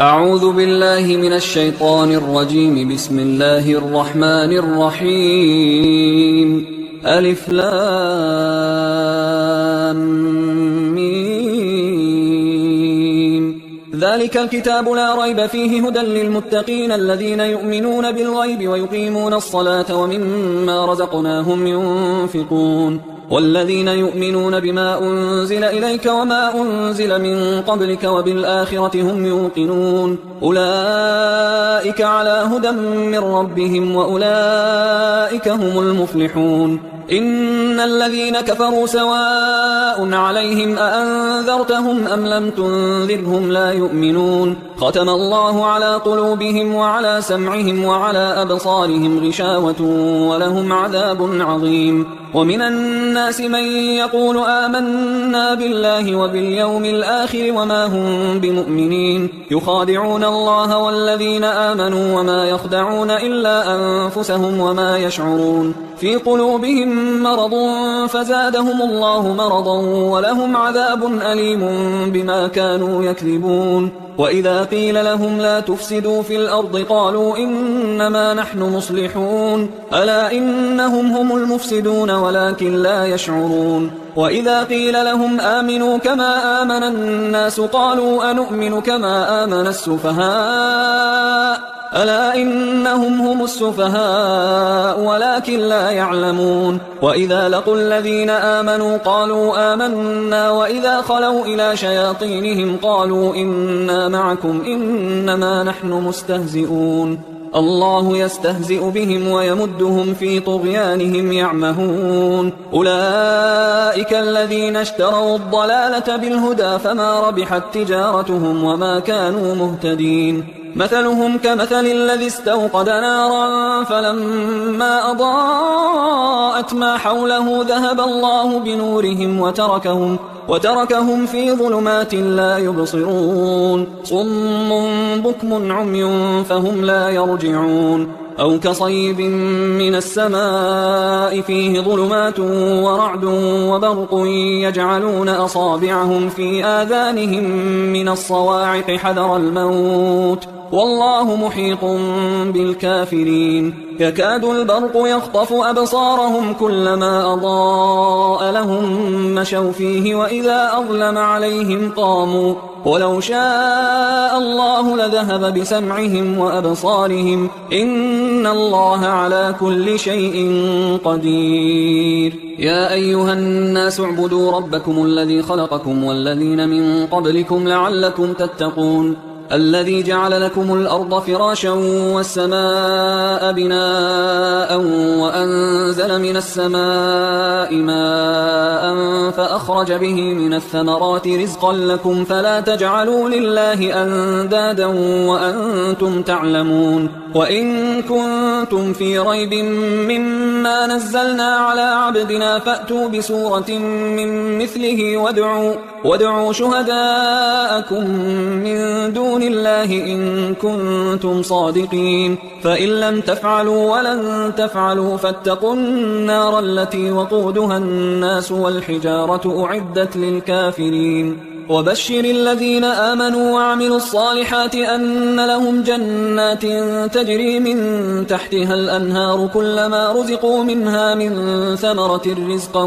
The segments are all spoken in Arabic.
أعوذ بالله من الشيطان الرجيم. بسم الله الرحمن الرحيم. ألف لام ميم. ذلك الكتاب لا ريب فيه هدى للمتقين الذين يؤمنون بالغيب ويقيمون الصلاة ومما رزقناهم ينفقون والذين يؤمنون بما أنزل إليك وما أنزل من قبلك وبالآخرة هم يوقنون أولئك على هدى من ربهم وأولئك هم المفلحون. إن الذين كفروا سواء عليهم أأنذرتهم أم لم تنذرهم لا يؤمنون. ختم الله على قلوبهم وعلى سمعهم وعلى أبصارهم غشاوة ولهم عذاب عظيم. ومن الناس من يقول آمنا بالله وباليوم الآخر وما هم بمؤمنين يخادعون الله والذين آمنوا وما يخدعون إلا أنفسهم وما يشعرون. في قلوبهم مرض فزادهم الله مرضا ولهم عذاب أليم بما كانوا يكذبون. وإذا قيل لهم لا تفسدوا في الأرض قالوا إنما نحن مصلحون ألا إنهم هم المفسدون ولكن لا يشعرون. وإذا قيل لهم آمنوا كما آمن الناس قالوا أنؤمن كما آمن السفهاء ألا إنهم هم السفهاء ولكن لا يعلمون. وإذا لقوا الذين آمنوا قالوا آمنا وإذا خلوا إلى شياطينهم قالوا إنا معكم إنما نحن مستهزئون. الله يستهزئ بهم ويمدهم في طغيانهم يعمهون. أولئك الذين اشتروا الضلالة بالهدى فما ربحت تجارتهم وما كانوا مهتدين. مثلهم كمثل الذي استوقد نارا فلما أضاءت ما حوله ذهب الله بنورهم وتركهم في ظلمات لا يبصرون. صم بكم عمي فهم لا يرجعون. أو كصيب من السماء فيه ظلمات ورعد وبرق يجعلون أصابعهم في آذانهم من الصواعق حذر الموت والله محيط بالكافرين. يكاد البرق يخطف أبصارهم كلما أضاء لهم مشوا فيه وإذا أظلم عليهم قاموا ولو شاء الله لذهب بسمعهم وأبصارهم إن الله على كل شيء قدير. يا أيها الناس اعبدوا ربكم الذي خلقكم والذين من قبلكم لعلكم تتقون الذي جعل لكم الأرض فراشا والسماء بناء وأنزل من السماء ماء فأخرج به من الثمرات رزقا لكم فلا تجعلوا لله أندادا وأنتم تعلمون. وإن كنتم في ريب مما نزلنا على عبدنا فأتوا بسورة من مثله وادعوا شهداءكم من دون الله إن كنتم صادقين. فإن لم تفعلوا ولن تفعلوا فاتقوا النار التي وقودها الناس والحجارة أعدت للكافرين. وبشر الذين آمنوا وعملوا الصالحات أن لهم جنات تجري من تحتها الأنهار كلما رزقوا منها من ثمرة رزقا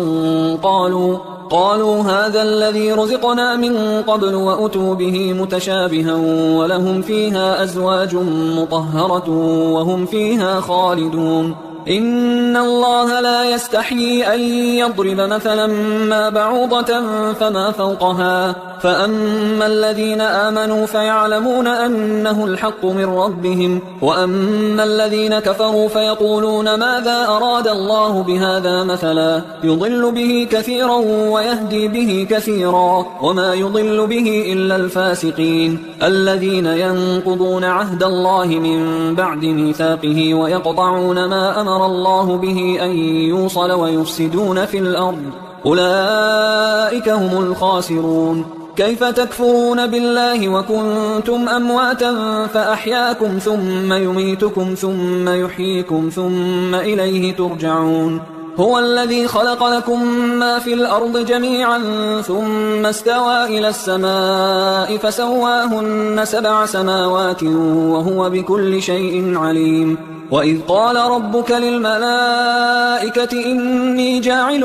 قالوا هذا الذي رزقنا من قبل وأتوا به متشابها ولهم فيها أزواج مطهرة وهم فيها خالدون. إن الله لا يستحيي أن يضرب مثلا ما بعوضة فما فوقها فأما الذين آمنوا فيعلمون أنه الحق من ربهم وأما الذين كفروا فيقولون ماذا أراد الله بهذا مثلا يضل به كثيرا ويهدي به كثيرا وما يضل به إلا الفاسقين الذين ينقضون عهد الله من بعد ميثاقه ويقطعون ما أمر الله به أن يوصل ويفسدون في الأرض أولئك هم الخاسرون. كيف تكفرون بالله وكنتم أمواتا فأحياكم ثم يميتكم ثم يحييكم ثم إليه ترجعون. هو الذي خلق لكم ما في الأرض جميعا ثم استوى إلى السماء فسواهن 7 سماوات وهو بكل شيء عليم. وإذ قال ربك للملائكة إني جاعل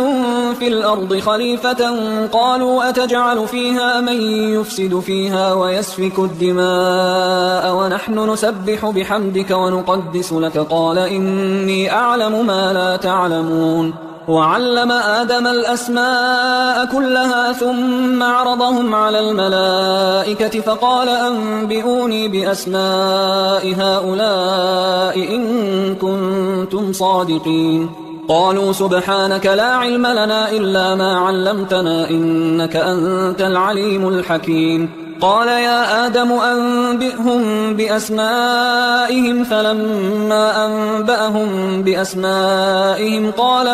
في الأرض خليفة قالوا أتجعل فيها من يفسد فيها ويسفك الدماء ونحن نسبح بحمدك ونقدس لك قال إني أعلم ما لا تعلمون. وعلم آدم الأسماء كلها ثم عرضهم على الملائكة فقال أنبئوني بأسماء هؤلاء إن كنتم صادقين. قالوا سبحانك لا علم لنا إلا ما علمتنا إنك أنت العليم الحكيم. قال يا آدم أنبئهم بأسمائهم فلما أنبأهم بأسمائهم قال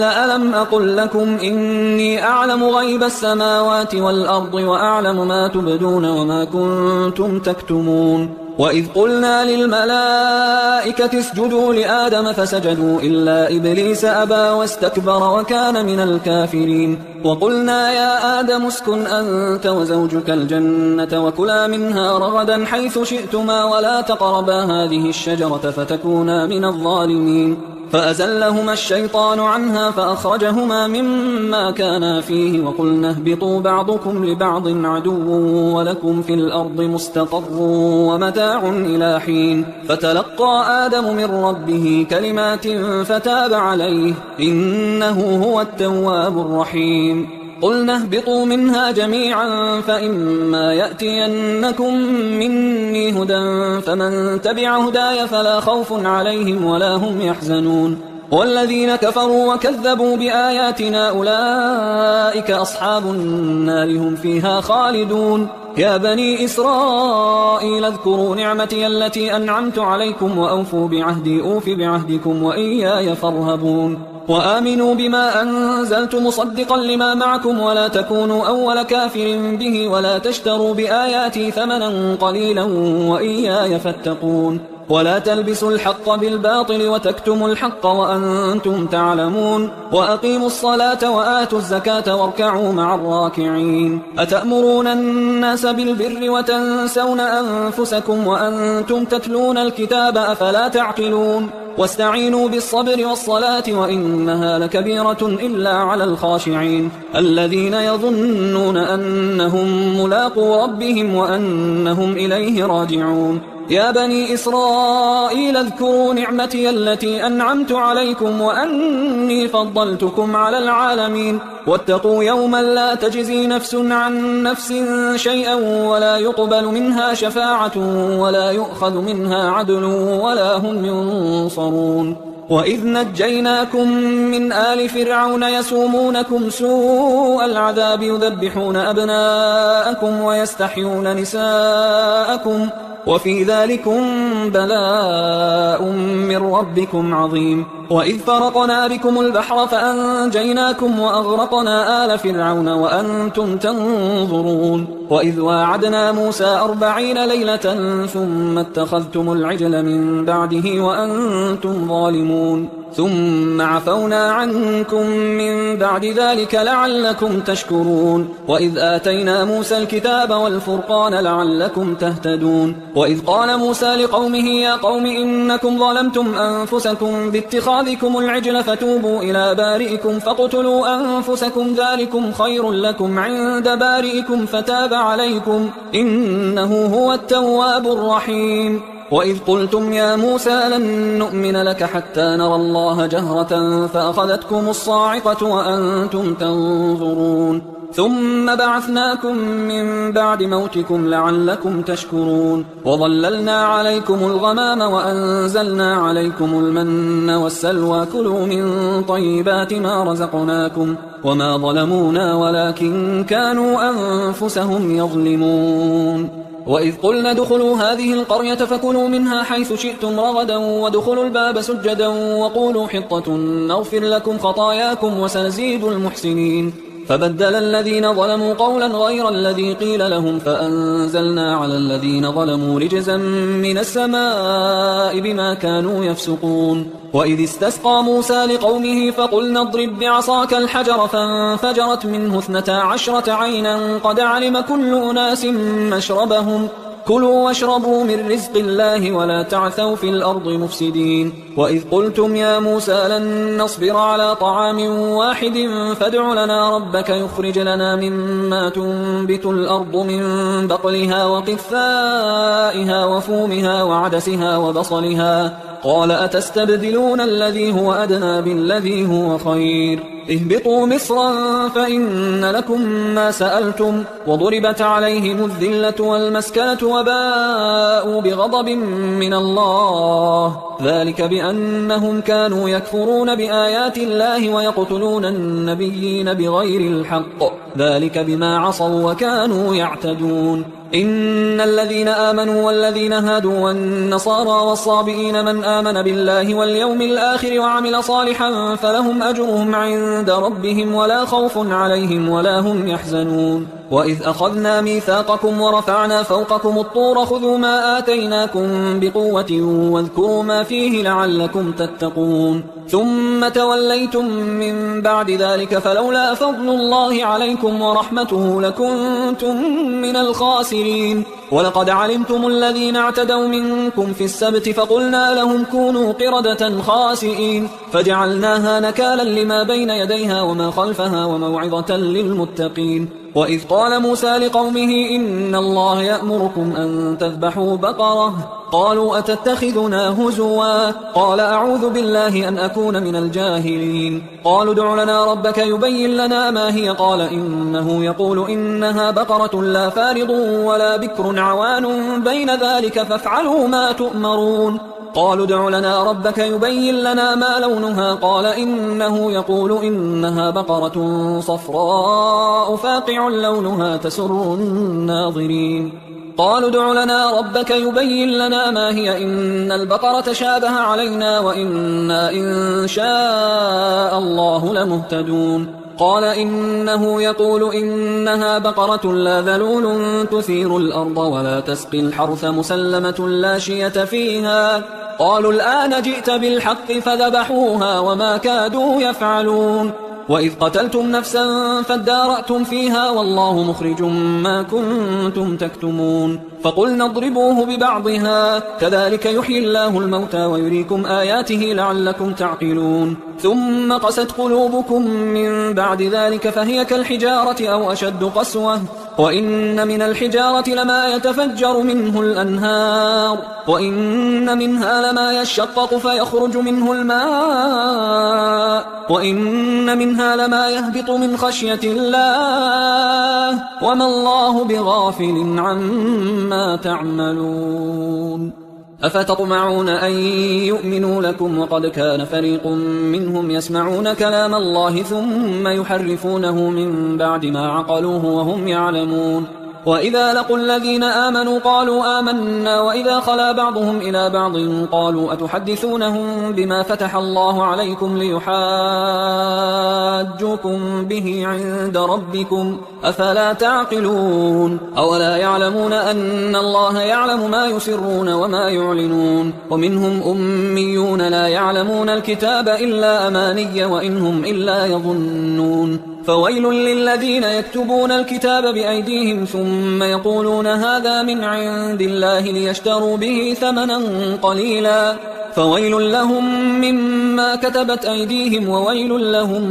ألم أقل لكم إني أعلم غيب السماوات والأرض وأعلم ما تبدون وما كنتم تكتمون. وإذ قلنا للملائكة اسجدوا لآدم فسجدوا إلا إبليس أبى واستكبر وكان من الكافرين. وقلنا يا آدم اسكن أنت وزوجك الجنة وكلا منها رغدا حيث شئتما ولا تقربا هذه الشجرة فتكونا من الظالمين. فأزلهما الشيطان عنها فأخرجهما مما كانا فيه وقلنا اهبطوا بعضكم لبعض عدو ولكم في الأرض مستقر ومتاع إلى حين. فتلقى آدم من ربه كلمات فتاب عليه إنه هو التواب الرحيم. قلنا اهبطوا منها جميعا فإما يأتينكم مني هدى فمن تبع هداي فلا خوف عليهم ولا هم يحزنون. والذين كفروا وكذبوا بآياتنا أولئك أصحاب النار هم فيها خالدون. يا بني إسرائيل اذكروا نعمتي التي أنعمت عليكم وأوفوا بعهدي أوف بعهدكم وإياي فارهبون. وآمنوا بما أنزلت مصدقا لما معكم ولا تكونوا أول كافر به ولا تشتروا بآياتي ثمنا قليلا وإياي فاتقون. ولا تلبسوا الحق بالباطل وتكتموا الحق وأنتم تعلمون. وأقيموا الصلاة وآتوا الزكاة واركعوا مع الراكعين. أتأمرون الناس بالبر وتنسون أنفسكم وأنتم تتلون الكتاب أفلا تعقلون. واستعينوا بالصبر والصلاة وإنها لكبيرة إلا على الخاشعين الذين يظنون أنهم ملاقو ربهم وأنهم إليه راجعون. يا بني إسرائيل اذكروا نعمتي التي أنعمت عليكم وأني فضلتكم على العالمين. واتقوا يوما لا تجزي نفس عن نفس شيئا ولا يقبل منها شفاعة ولا يؤخذ منها عدل ولا هم ينصرون. وإذ نجيناكم من آل فرعون يسومونكم سوء العذاب يذبحون أبناءكم ويستحيون نساءكم وفي ذلكم بلاء من ربكم عظيم. وإذ فرقنا بكم البحر فأنجيناكم وأغرقنا آل فرعون وأنتم تنظرون. وإذ واعدنا موسى 40 ليلة ثم اتخذتم العجل من بعده وأنتم ظالمون. ثم عفونا عنكم من بعد ذلك لعلكم تشكرون. وإذ آتينا موسى الكتاب والفرقان لعلكم تهتدون. وإذ قال موسى لقومه يا قوم إنكم ظلمتم أنفسكم باتخاذكم العجل فتوبوا إلى بارئكم فاقتلوا أنفسكم ذلكم خير لكم عند بارئكم فتاب عليكم إنه هو التواب الرحيم. وإذ قلتم يا موسى لن نؤمن لك حتى نرى الله جهرة فأخذتكم الصاعقة وأنتم تنظرون. ثم بعثناكم من بعد موتكم لعلكم تشكرون. وظللنا عليكم الغمام وأنزلنا عليكم المن والسلوى كلوا من طيبات ما رزقناكم وما ظلمونا ولكن كانوا أنفسهم يظلمون. وإذ قلنا ادخلوا هذه القرية فكلوا منها حيث شئتم رغدا وادخلوا الباب سجدا وقولوا حطة نغفر لكم خطاياكم وسنزيد المحسنين. فبدل الذين ظلموا قولا غير الذي قيل لهم فأنزلنا على الذين ظلموا رجزا من السماء بما كانوا يفسقون وإذ استسقى موسى لقومه فقلنا اضرب بعصاك الحجر فانفجرت منه 12 عينا قد علم كل أناس مشربهم كلوا واشربوا من رزق الله ولا تعثوا في الأرض مفسدين وإذ قلتم يا موسى لن نصبر على طعام واحد فادع لنا ربك يخرج لنا مما تنبت الأرض من بقلها وقثائها وفومها وعدسها وبصلها قال أتستبدلون الذي هو أدنى بالذي هو خير اهبطوا مصرا فإن لكم ما سألتم وضربت عليهم الذلة والمسكنة وباءوا بغضب من الله ذلك بأنهم كانوا يكفرون بآيات الله ويقتلون النبيين بغير الحق ذلك بما عصوا وكانوا يعتدون إن الذين آمنوا والذين هادوا والنصارى والصابئين من آمن بالله واليوم الآخر وعمل صالحا فلهم أجرهم عند ربهم ولا خوف عليهم ولا هم يحزنون وإذ أخذنا ميثاقكم ورفعنا فوقكم الطور خذوا ما آتيناكم بقوة واذكروا ما فيه لعلكم تتقون ثم توليتم من بعد ذلك فلولا فضل الله عليكم ورحمته لكنتم من الخاسرين ولقد علمتم الذين اعتدوا منكم في السبت فقلنا لهم كونوا قردة خاسئين فجعلناها نكالا لما بين يديها وما خلفها وموعظة للمتقين وإذ قال موسى لقومه إن الله يأمركم أن تذبحوا بقرة قالوا أتتخذنا هزوا قال أعوذ بالله أن أكون من الجاهلين قالوا ادع لنا ربك يبين لنا ما هي قال إنه يقول إنها بقرة لا فارض ولا بكر عوان بين ذلك فافعلوا ما تؤمرون قالوا ادع لنا ربك يبين لنا ما لونها قال إنه يقول إنها بقرة صفراء فاقع لونها تسر الناظرين قالوا ادع لنا ربك يبين لنا ما هي إن البقرة شابه علينا وإنا إن شاء الله لمهتدون قال إنه يقول إنها بقرة لا ذلول تثير الأرض ولا تسقي الحرث مسلمة لا شية فيها قالوا الآن جئت بالحق فذبحوها وما كادوا يفعلون وإذ قتلتم نفسا فادارأتم فيها والله مخرج ما كنتم تكتمون فقلنا اضربوه ببعضها كذلك يحيي الله الموتى ويريكم آياته لعلكم تعقلون ثم قست قلوبكم من بعد ذلك فهي كالحجارة أو أشد قسوة وإن من الحجارة لما يتفجر منه الأنهار وإن منها لما يشقق فيخرج منه الماء وإن منها لما يهبط من خشية الله وما الله بغافل عما تعملون أفتطمعون أن يؤمنوا لكم وقد كان فريق منهم يسمعون كلام الله ثم يحرفونه من بعد ما عقلوه وهم يعلمون وإذا لقوا الذين آمنوا قالوا آمنا وإذا خلا بعضهم إلى بعض قالوا أتحدثونهم بما فتح الله عليكم ليحاجوكم به عند ربكم أفلا تعقلون أولا يعلمون أن الله يعلم ما يسرون وما يعلنون ومنهم أميون لا يعلمون الكتاب إلا أماني وإنهم إلا يظنون فويل للذين يكتبون الكتاب بأيديهم ثم يقولون هذا من عند الله ليشتروا به ثمنا قليلا فويل لهم مما كتبت أيديهم وويل لهم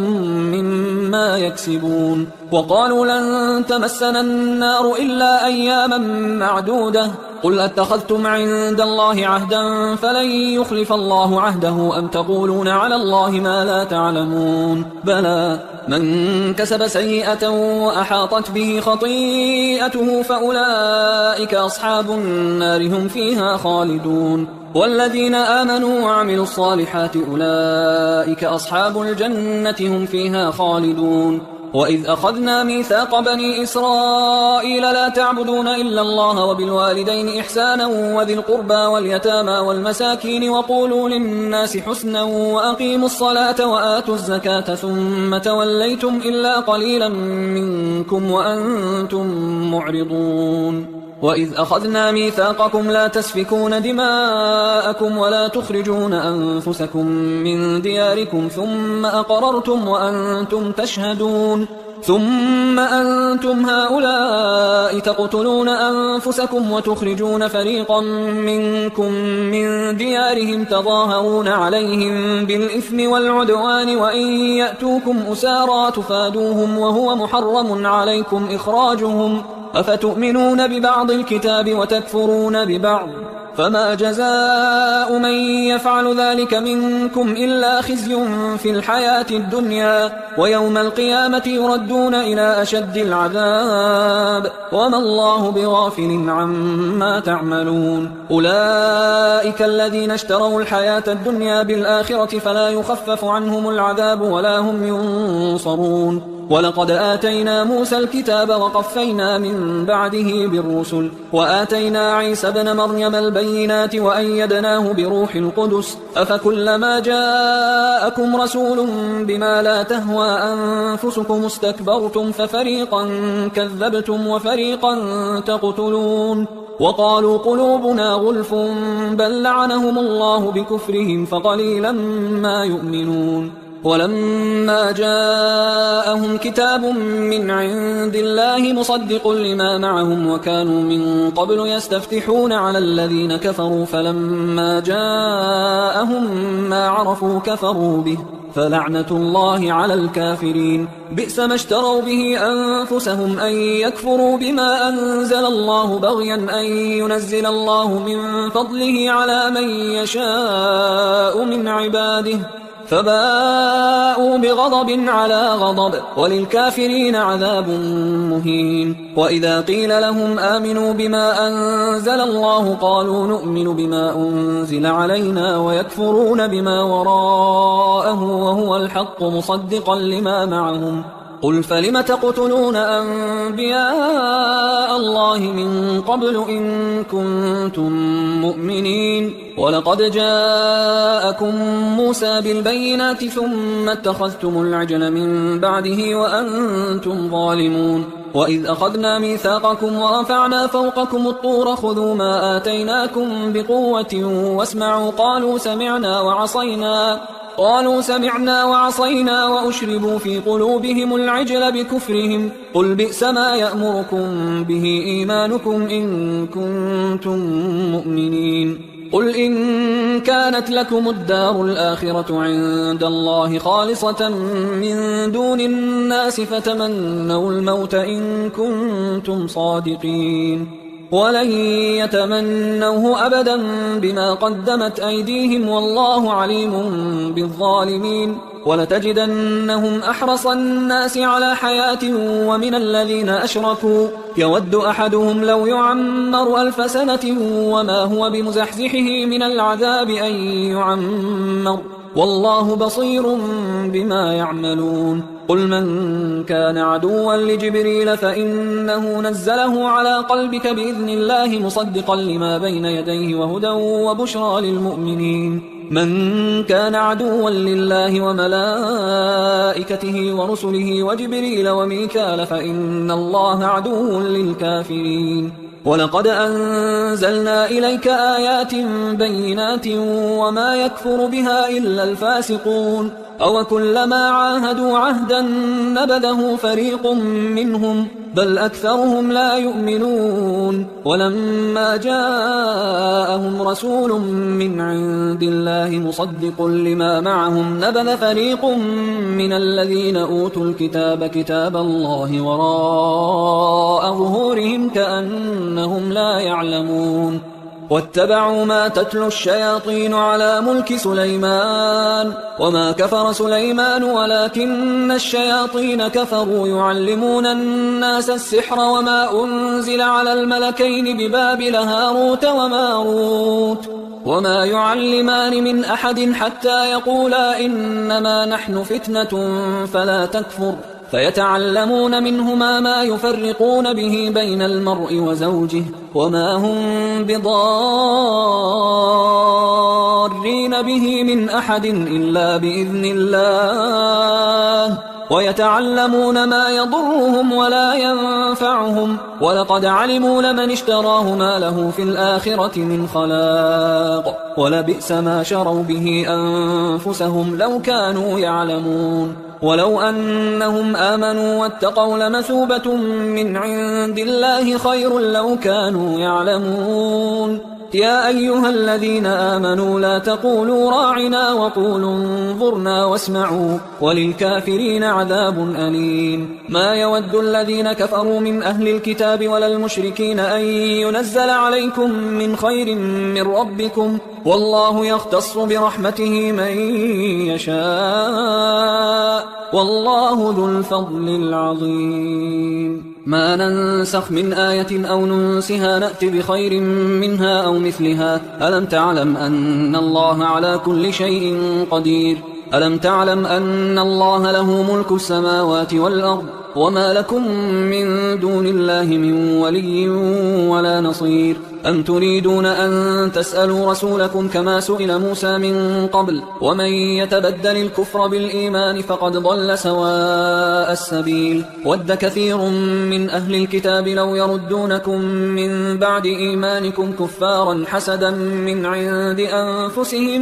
مما يكسبون وقالوا لن تمسنا النار إلا أياما معدودة قل أتخذتم عند الله عهدا فلن يخلف الله عهده أم تقولون على الله ما لا تعلمون بلى من كسب سيئة وأحاطت به خطيئته فأولئك أصحاب النار هم فيها خالدون والذين آمنوا وعملوا الصالحات أولئك أصحاب الجنة هم فيها خالدون وإذ أخذنا ميثاق بني إسرائيل لا تعبدون إلا الله وبالوالدين إحسانا وذي القربى واليتامى والمساكين وقولوا للناس حسنا وأقيموا الصلاة وآتوا الزكاة ثم توليتم إلا قليلا منكم وأنتم معرضون وإذ أخذنا ميثاقكم لا تسفكون دماءكم ولا تخرجون أنفسكم من دياركم ثم أقررتم وأنتم تشهدون ثم أنتم هؤلاء تقتلون أنفسكم وتخرجون فريقا منكم من ديارهم تظاهرون عليهم بالإثم والعدوان وإن يأتوكم أسارى تفادوهم وهو محرم عليكم إخراجهم أفتؤمنون ببعض الكتاب وتكفرون ببعض فما جزاء من يفعل ذلك منكم إلا خزي في الحياة الدنيا ويوم القيامة يردون إلى أشد العذاب وما الله بغافل عما تعملون أولئك الذين اشتروا الحياة الدنيا بالآخرة فلا يخفف عنهم العذاب ولا هم ينصرون ولقد آتينا موسى الكتاب وقفينا من بعده بالرسل وآتينا عيسى ابن مريم البينات وأيدناه بروح القدس أفكلما جاءكم رسول بما لا تهوى أنفسكم استكبرتم ففريقا كذبتم وفريقا تقتلون وقالوا قلوبنا غلف بل لعنهم الله بكفرهم فقليلا ما يؤمنون ولما جاءهم كتاب من عند الله مصدق لما معهم وكانوا من قبل يستفتحون على الذين كفروا فلما جاءهم ما عرفوا كفروا به فلعنة الله على الكافرين بئس ما اشتروا به أنفسهم أن يكفروا بما أنزل الله بغيا أن ينزل الله من فضله على من يشاء من عباده فباءوا بغضب على غضب وللكافرين عذاب مهين وإذا قيل لهم آمنوا بما أنزل الله قالوا نؤمن بما أنزل علينا ويكفرون بما وراءه وهو الحق مصدقا لما معهم قل فلم تقتلون أنبياء الله من قبل إن كنتم مؤمنين ولقد جاءكم موسى بالبينات ثم اتخذتم العجل من بعده وأنتم ظالمون وإذ أخذنا ميثاقكم ورفعنا فوقكم الطور خذوا ما آتيناكم بقوة واسمعوا قالوا سمعنا وعصينا وأشربوا في قلوبهم العجل بكفرهم قل بئس ما يأمركم به إيمانكم إن كنتم مؤمنين قل إن كانت لكم الدار الآخرة عند الله خالصة من دون الناس فتمنوا الموت إن كنتم صادقين ولن يتمنوه أبدا بما قدمت أيديهم والله عليم بالظالمين ولتجدنهم أحرص الناس على حياة ومن الذين أشركوا يود أحدهم لو يعمر 1000 سنة وما هو بمزحزحه من العذاب أن يعمر والله بصير بما يعملون قل من كان عدوا لجبريل فإنه نزله على قلبك بإذن الله مصدقا لما بين يديه وهدى وبشرى للمؤمنين من كان عدوا لله وملائكته ورسله وجبريل وميكال فإن الله عدو للكافرين ولقد أنزلنا إليك آيات بينات وما يكفر بها إلا الفاسقون أو كلما عاهدوا عهدا نبذه فريق منهم بل أكثرهم لا يؤمنون ولما جاءهم رسول من عند الله مصدق لما معهم نبذ فريق من الذين أوتوا الكتاب كتاب الله وراء ظهورهم كأنهم لا يعلمون واتبعوا ما تتلو الشياطين على ملك سليمان وما كفر سليمان ولكن الشياطين كفروا يعلمون الناس السحر وما أنزل على الملكين ببابل هاروت وماروت وما يعلمان من أحد حتى يقولا إنما نحن فتنة فلا تكفر فيتعلمون منهما ما يفرقون به بين المرء وزوجه وما هم بضارين به من أحد إلا بإذن الله ويتعلمون ما يضرهم ولا ينفعهم ولقد علموا لمن اشتراه ما له في الآخرة من خلاق ولبئس ما شروا به أنفسهم لو كانوا يعلمون ولو أنهم آمنوا واتقوا لمثوبة من عند الله خير لو كانوا يعلمون يا أيها الذين آمنوا لا تقولوا راعنا وقولوا انظرنا واسمعوا وللكافرين عذاب أليم ما يود الذين كفروا من أهل الكتاب ولا المشركين أن ينزل عليكم من خير من ربكم والله يختص برحمته من يشاء والله ذو الفضل العظيم ما ننسخ من آية أو ننسها نأت بخير منها أو مثلها ألم تعلم أن الله على كل شيء قدير ألم تعلم أن الله له ملك السماوات والأرض وما لكم من دون الله من ولي ولا نصير أم تريدون أن تسألوا رسولكم كما سئل موسى من قبل ومن يتبدل الكفر بالإيمان فقد ضل سواء السبيل ود كثير من أهل الكتاب لو يردونكم من بعد إيمانكم كفارا حسدا من عند أنفسهم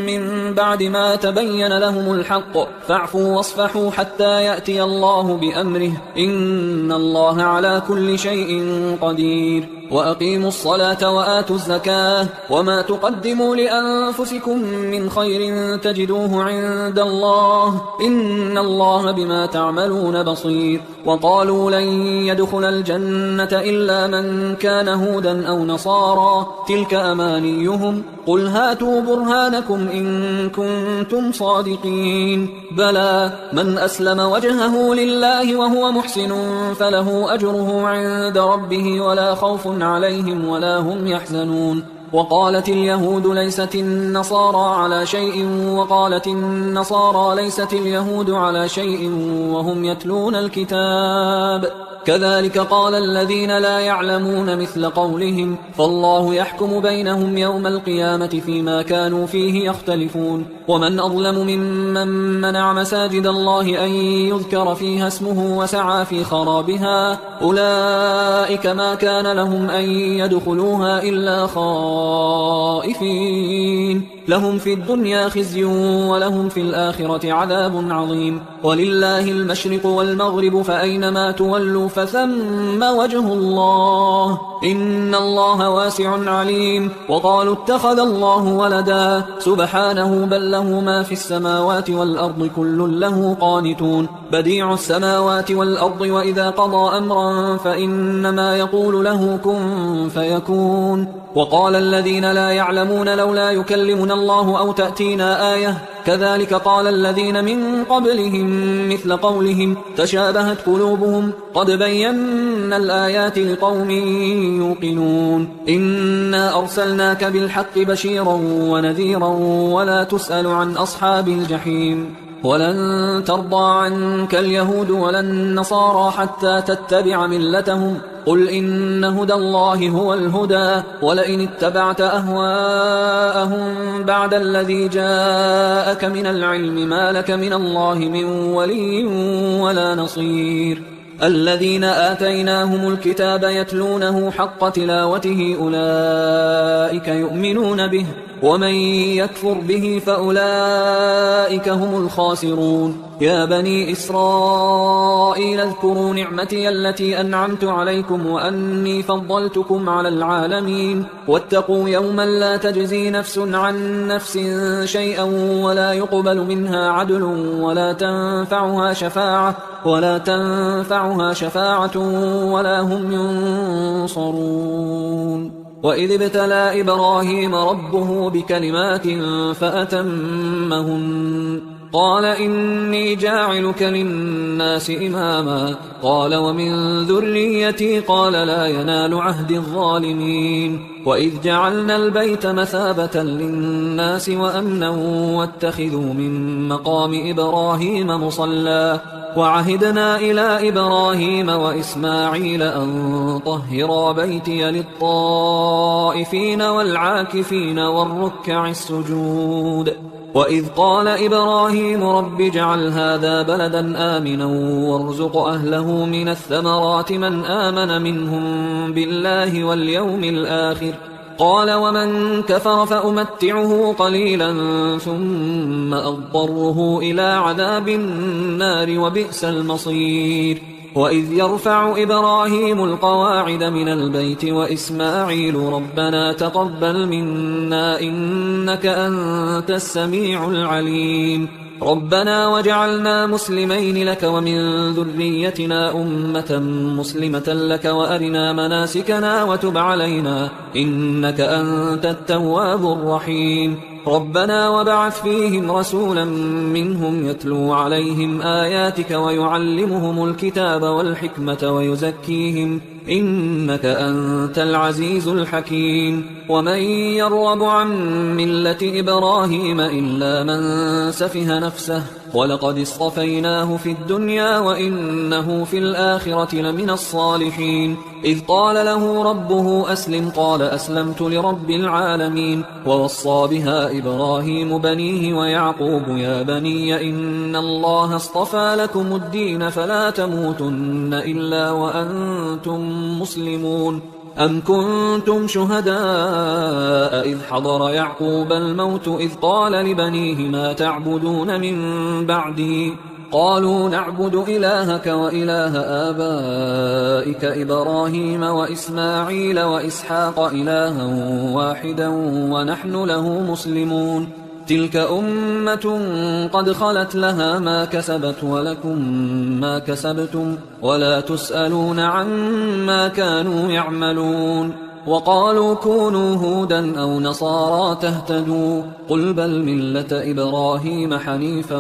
من بعد ما تبين لهم الحق فاعفوا واصفحوا حتى يأتي الله بأمره إن الله على كل شيء قدير وأقيموا الصلاة وآتوا الزكاة وما تقدموا لأنفسكم من خير تجدوه عند الله إن الله بما تعملون بصير وقالوا لن يدخل الجنة إلا من كان هودا أو نصارى تلك أمانيهم قل هاتوا برهانكم إن كنتم صادقين بلى من أسلم وجهه لله وهو محسن فله أجره عند ربه ولا خوف عليهم ولا هم يحزنون وقالت اليهود ليست النصارى على شيء وقالت النصارى ليست اليهود على شيء وهم يتلون الكتاب كذلك قال الذين لا يعلمون مثل قولهم فالله يحكم بينهم يوم القيامة فيما كانوا فيه يختلفون ومن أظلم ممن منع مساجد الله أن يذكر فيها اسمه وسعى في خرابها أولئك ما كان لهم أن يدخلوها إلا خائفين لهم في الدنيا خزي ولهم في الآخرة عذاب عظيم ولله المشرق والمغرب فأينما تولوا فثم وجه الله إن الله واسع عليم وقالوا اتخذ الله ولدا سبحانه بل له ما في السماوات والأرض كل له قانتون بديع السماوات والأرض وإذا قضى أمرا فإنما يقول له كن فيكون وقال الذين لا يعلمون لولا يكلمنا الله أو تأتينا آية كذلك قال الذين من قبلهم مثل قولهم تشابهت قلوبهم قد بينا الآيات لقوم يوقنون إنا أرسلناك بالحق بشيرا ونذيرا ولا تسأل عن أصحاب الجحيم ولن ترضى عنك اليهود ولا النصارى حتى تتبع ملتهم قل إن هدى الله هو الهدى ولئن اتبعت أهواءهم بعد الذي جاءك من العلم ما لك من الله من ولي ولا نصير الذين آتيناهم الكتاب يتلونه حق تلاوته أولئك يؤمنون به ومن يكفر به فأولئك هم الخاسرون يا بني إسرائيل اذكروا نعمتي التي أنعمت عليكم وأني فضلتكم على العالمين واتقوا يوما لا تجزي نفس عن نفس شيئا ولا يقبل منها عدل ولا تنفعها شفاعة ولا هم ينصرون وإذ ابتلى إبراهيم ربه بكلمات فأتمهن قال إني جاعلك للناس إماما قال ومن ذريتي قال لا ينال عهد الظالمين وإذ جعلنا البيت مثابة للناس وأمنا واتخذوا من مقام إبراهيم مصلى وعهدنا إلى إبراهيم وإسماعيل أن طهرا بيتي للطائفين والعاكفين والركع السجود. وإذ قال إبراهيم رب اجعل هذا بلدا آمنا وارزق أهله من الثمرات من آمن منهم بالله واليوم الآخر قال ومن كفر فأمتعه قليلا ثم أضطره إلى عذاب النار وبئس المصير. وإذ يرفع إبراهيم القواعد من البيت وإسماعيل ربنا تقبل منا إنك أنت السميع العليم ربنا واجعلنا مسلمين لك ومن ذريتنا أمة مسلمة لك وأرنا مناسكنا وتب علينا إنك أنت التواب الرحيم ربنا وابعث فيهم رسولا منهم يتلو عليهم آياتك ويعلمهم الكتاب والحكمة ويزكيهم إنك أنت العزيز الحكيم ومن يرغب عن ملة إبراهيم إلا من سفه نفسه ولقد اصطفيناه في الدنيا وإنه في الآخرة لمن الصالحين إذ قال له ربه أسلم قال أسلمت لرب العالمين ووصى بها إبراهيم بنيه ويعقوب يا بني إن الله اصطفى لكم الدين فلا تموتن إلا وأنتم مسلمون أم كنتم شهداء إذ حضر يعقوب الموت إذ قال لبنيه ما تعبدون من بعدي قالوا نعبد إلهك وإله آبائك إبراهيم وإسماعيل وإسحاق إلها واحدا ونحن له مسلمون تلك أمة قد خلت لها ما كسبت ولكم ما كسبتم ولا تسألون عما كانوا يعملون وقالوا كونوا هودا أو نصارى تهتدوا قل بل ملة إبراهيم حنيفا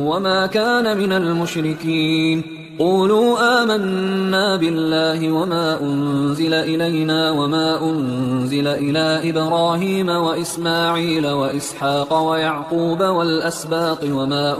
وما كان من المشركين قولوا آمنا بالله وما أنزل إلينا وما أنزل إلى إبراهيم وإسماعيل وإسحاق ويعقوب والأسباط وما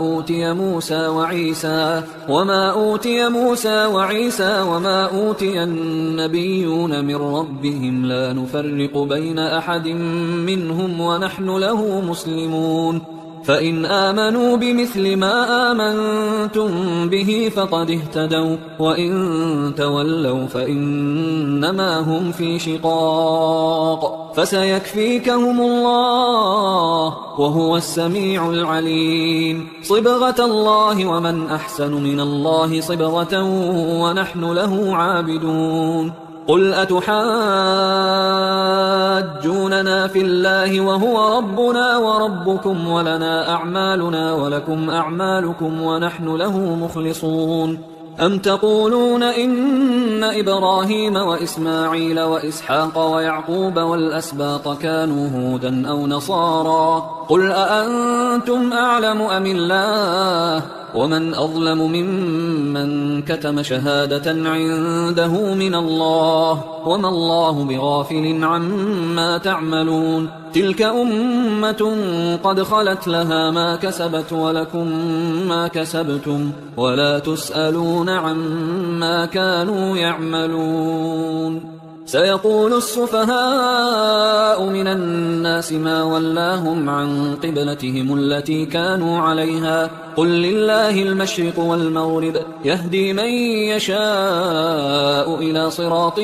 أوتي موسى وعيسى وما أوتي النبيون من ربهم لا نفرق بين أحد منهم ونحن له مسلمون فإن آمنوا بمثل ما آمنتم به فقد اهتدوا وإن تولوا فإنما هم في شقاق فسيكفيكهم الله وهو السميع العليم صبغة الله ومن أحسن من الله صبغة ونحن له عابدون قل أتحاجوننا في الله وهو ربنا وربكم ولنا أعمالنا ولكم أعمالكم ونحن له مخلصون أم تقولون إن إبراهيم وإسماعيل وإسحاق ويعقوب والأسباط كانوا هودا أو نصارى قل أأنتم أعلم أم الله ومن أظلم ممن كتم شهادة عنده من الله وما الله بغافل عما تعملون تلك أمة قد خلت لها ما كسبت ولكم ما كسبتم ولا تسألون عما كانوا يعملون سيقول السفهاء من الناس ما ولاهم عن قبلتهم التي كانوا عليها قل لله المشرق والمغرب يهدي من يشاء إلى صراط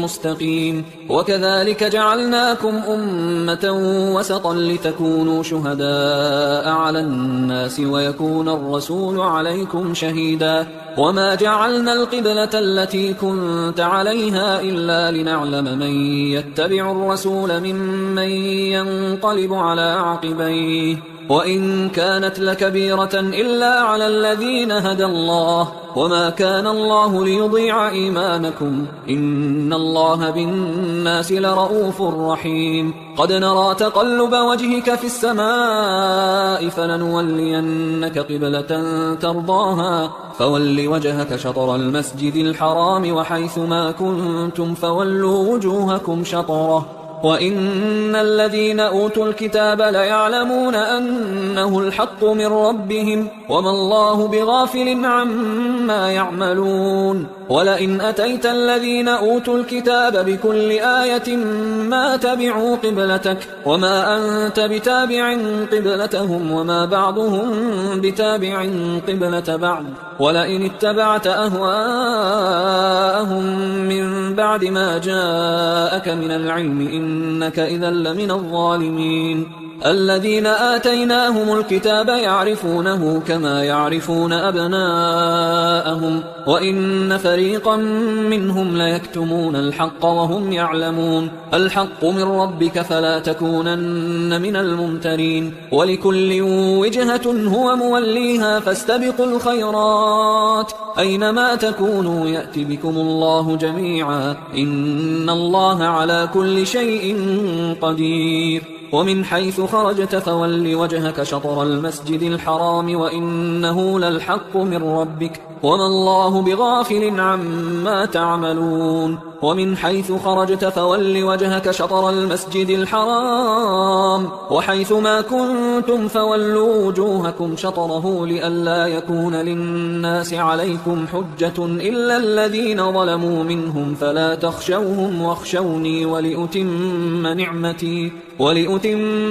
مستقيم وكذلك جعلناكم أمة وسطا لتكونوا شهداء على الناس ويكون الرسول عليكم شهيدا وما جعلنا القبلة التي كنت عليها إلا لنعلم من يتبع الرسول ممن ينقلب على عقبيه وإن كانت لكبيرة إلا على الذين هدى الله وما كان الله ليضيع إيمانكم إن الله بالناس لرؤوف رحيم قد نرى تقلب وجهك في السماء فلنولينك قبلة ترضاها فول وجهك شطر المسجد الحرام وحيث ما كنتم فولوا وجوهكم شطره وإن الذين أوتوا الكتاب ليعلمون أنه الحق من ربهم وما الله بغافل عما يعملون ولئن أتيت الذين أوتوا الكتاب بكل آية ما تبعوا قبلتك وما أنت بتابع قبلتهم وما بعضهم بتابع قبلة بعض ولئن اتبعت أهواءهم من بعد ما جاءك من العلم إنك إذا لمن الظالمين الذين آتيناهم الكتاب يعرفونه كما يعرفون أبناءهم وإن فريقا منهم ليكتمون الحق وهم يعلمون الحق من ربك فلا تكونن من الممترين ولكل وجهة هو موليها فاستبقوا الخيرات أينما تكونوا يأتي بكم الله جميعا إن الله على كل شيء قدير ومن حيث خرجت فول وجهك شطر المسجد الحرام وإنه للحق من ربك وما الله بغافل عما تعملون ومن حيث خرجت فول وجهك شطر المسجد الحرام وحيث ما كنتم فولوا وجوهكم شطره لئلا يكون للناس عليكم حجة إلا الذين ظلموا منهم فلا تخشوهم واخشوني ولأتم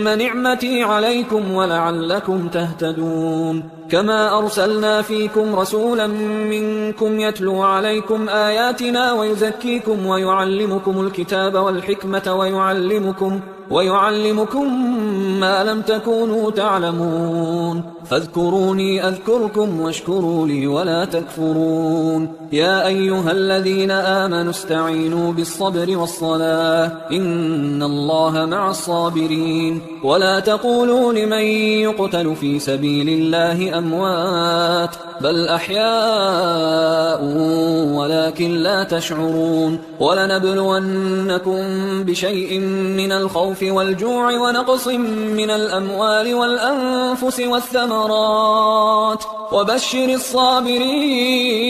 نعمتي عليكم ولعلكم تهتدون كما أرسلنا فيكم رسولا منكم يتلو عليكم آياتنا ويزكيكم ويعلمكم الكتاب والحكمة ويعلمكم ما لم تكونوا تعلمون فاذكروني أذكركم واشكروا لي ولا تكفرون يا أيها الذين آمنوا استعينوا بالصبر والصلاة إن الله مع الصابرين ولا تقولوا لمن يقتل في سبيل الله أموات بل أحياء ولكن لا تشعرون ولنبلونكم بشيء من الخوف والجوع ونقص من الأموال والأنفس والثمرات وبشر الصابرين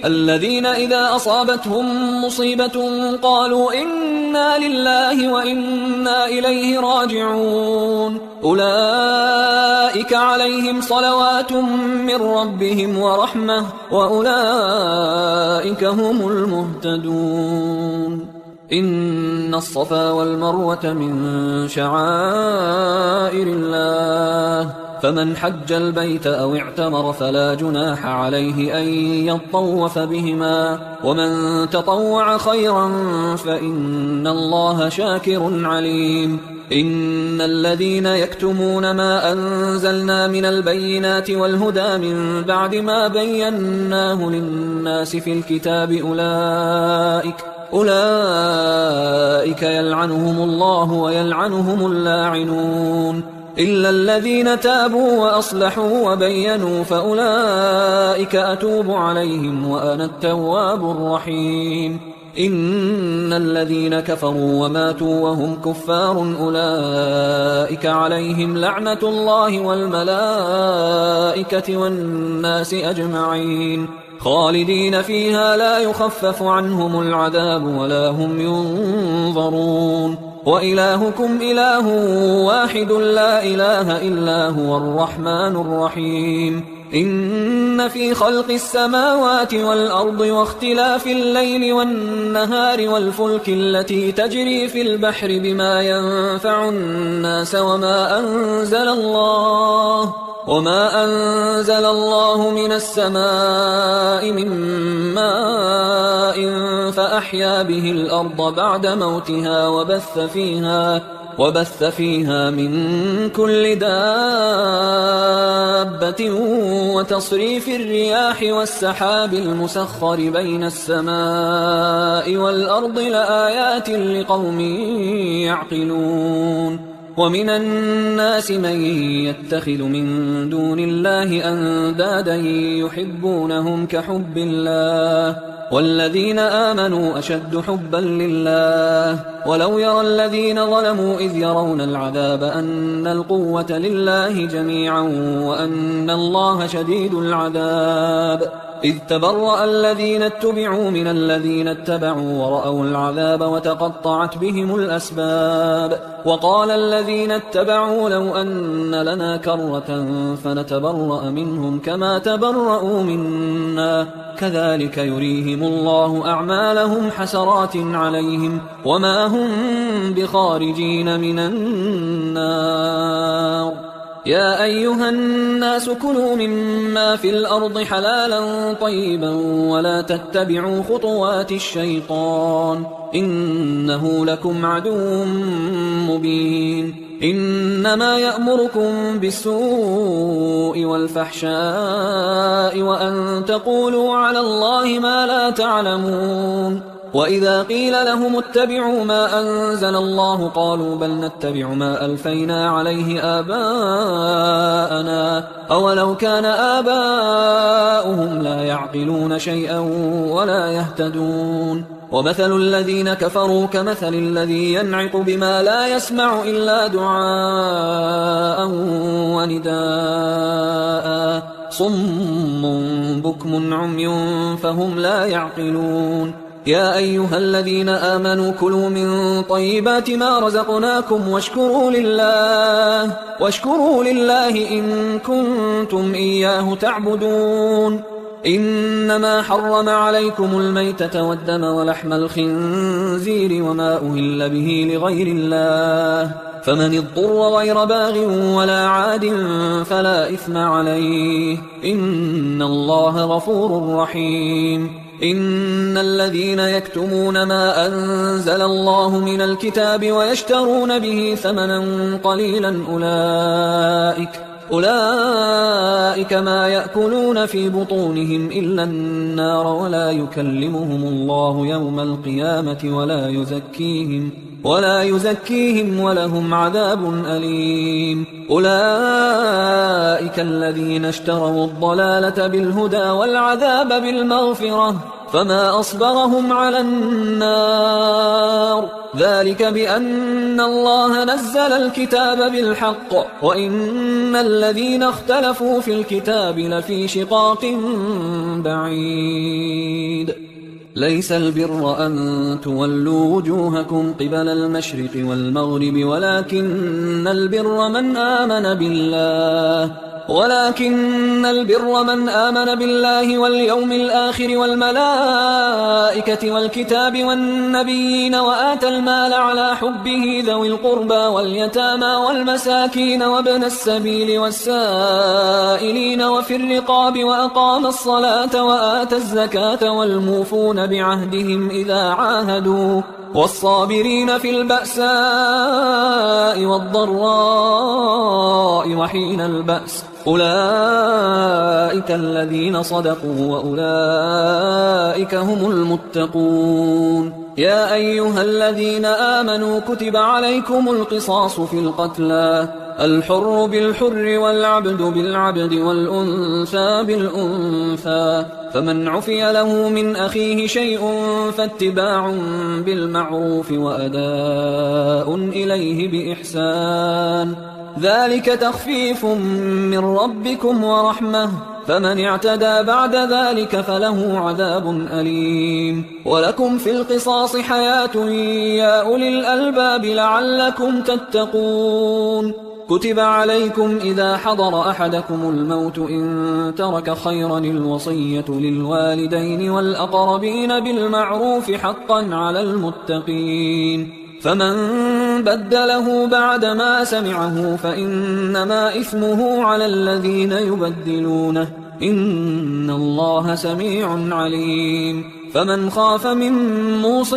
الذين إذا أصابتهم مصيبة قالوا إنا لله وإنا إليه راجعون أولئك عليهم صلوات من ربهم ورحمة وأولئك هم المهتدون إن الصفا والمروة من شعائر الله فمن حج البيت أو اعتمر فلا جناح عليه أن يطوف بهما ومن تطوع خيرا فإن الله شاكر عليم إن الذين يكتمون ما أنزلنا من البينات والهدى من بعد ما بيناه للناس في الكتاب أولئك يلعنهم الله ويلعنهم اللاعنون إلا الذين تابوا وأصلحوا وبينوا فأولئك أتوب عليهم وأنا التواب الرحيم إن الذين كفروا وماتوا وهم كفار أولئك عليهم لعنة الله والملائكة والناس أجمعين خالدين فيها لا يخفف عنهم العذاب ولا هم ينظرون وإلهكم إله واحد لا إله إلا هو الرحمن الرحيم إن في خلق السماوات والأرض واختلاف الليل والنهار والفلك التي تجري في البحر بما ينفع الناس وما أنزل الله من السماء من ماء فأحيا به الأرض بعد موتها وبث فيها من كل دابة وتصريف الرياح والسحاب المسخر بين السماء والأرض لآيات لقوم يعقلون ومن الناس من يتخذ من دون الله أندادا يحبونهم كحب الله والذين آمنوا أشد حبا لله. ولو يرى الذين ظلموا إذ يرون العذاب أن القوة لله جميعا وأن الله شديد العذاب. إذ تبرأ الذين اتبعوا من الذين اتبعوا ورأوا العذاب وتقطعت بهم الأسباب. وقال الذين اتبعوا لو أن لنا كرة فنتبرأ منهم كما تبرأوا منا كذلك يريهم الله أعمالهم حسرات عليهم وما هم بخارجين من النار. يا أيها الناس كلوا مما في الأرض حلالا طيبا ولا تتبعوا خطوات الشيطان إنه لكم عدو مبين. إنما يأمركم بالسوء والفحشاء وأن تقولوا على الله ما لا تعلمون. وإذا قيل لهم اتبعوا ما أنزل الله قالوا بل نتبع ما ألفينا عليه آباءنا أولو كان آباؤهم لا يعقلون شيئا ولا يهتدون. ومثل الذين كفروا كمثل الذي ينعق بما لا يسمع إلا دعاء ونداء صم بكم عمي فهم لا يعقلون. يا أيها الذين آمنوا كلوا من طيبات ما رزقناكم واشكروا لله إن كنتم إياه تعبدون. إنما حرم عليكم الميتة والدم ولحم الخنزير وما أهل به لغير الله فمن اضطر غير باغ ولا عاد فلا إثم عليه إن الله غفور رحيم. إن الذين يكتمون ما أنزل الله من الكتاب ويشترون به ثمنا قليلا أولئك ما يأكلون في بطونهم إلا النار ولا يكلمهم الله يوم القيامة ولا يزكيهم ولهم عذاب أليم. أولئك الذين اشتروا الضلالة بالهدى والعذاب بالمغفرة فما أصبرهم على النار ذلك بأن الله نزل الكتاب بالحق وإن الذين اختلفوا في الكتاب لفي شقاق بعيد. ليس البر أن تولوا وجوهكم قبل المشرق والمغرب ولكن البر من آمن بالله واليوم الآخر والملائكة والكتاب والنبيين وآتى المال على حبه ذوي القربى واليتامى والمساكين وابن السبيل والسائلين وفي الرقاب وأقام الصلاة وآتى الزكاة والموفون بعهدهم إذا عاهدوا والصابرين في البأساء والضراء وحين البأس أولئك الذين صدقوا وأولئك هم المتقون. يا أيها الذين آمنوا كتب عليكم القصاص في القتلى الحر بالحر والعبد بالعبد والأنثى بالأنثى فمن عفي له من أخيه شيء فاتباع بالمعروف وأداء إليه بإحسان ذلك تخفيف من ربكم ورحمة فمن اعتدى بعد ذلك فله عذاب أليم. ولكم في القصاص حياة يا أولي الألباب لعلكم تتقون. كتب عليكم إذا حضر أحدكم الموت إن ترك خيرا الوصية للوالدين والأقربين بالمعروف حقا على المتقين فمن بدله بعدما سمعه فإنما إثمه على الذين يبدلونه إن الله سميع عليم. فمن خاف من موص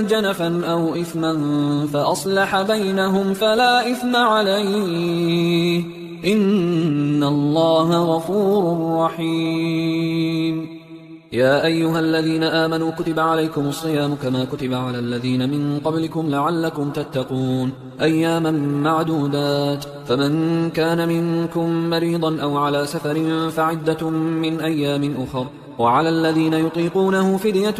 جنفا أو إثما فأصلح بينهم فلا إثم عليه إن الله غفور رحيم. يا أيها الذين آمنوا كتب عليكم الصيام كما كتب على الذين من قبلكم لعلكم تتقون أياما معدودات فمن كان منكم مريضا أو على سفر فعدة من أيام أخر وعلى الذين يطيقونه فدية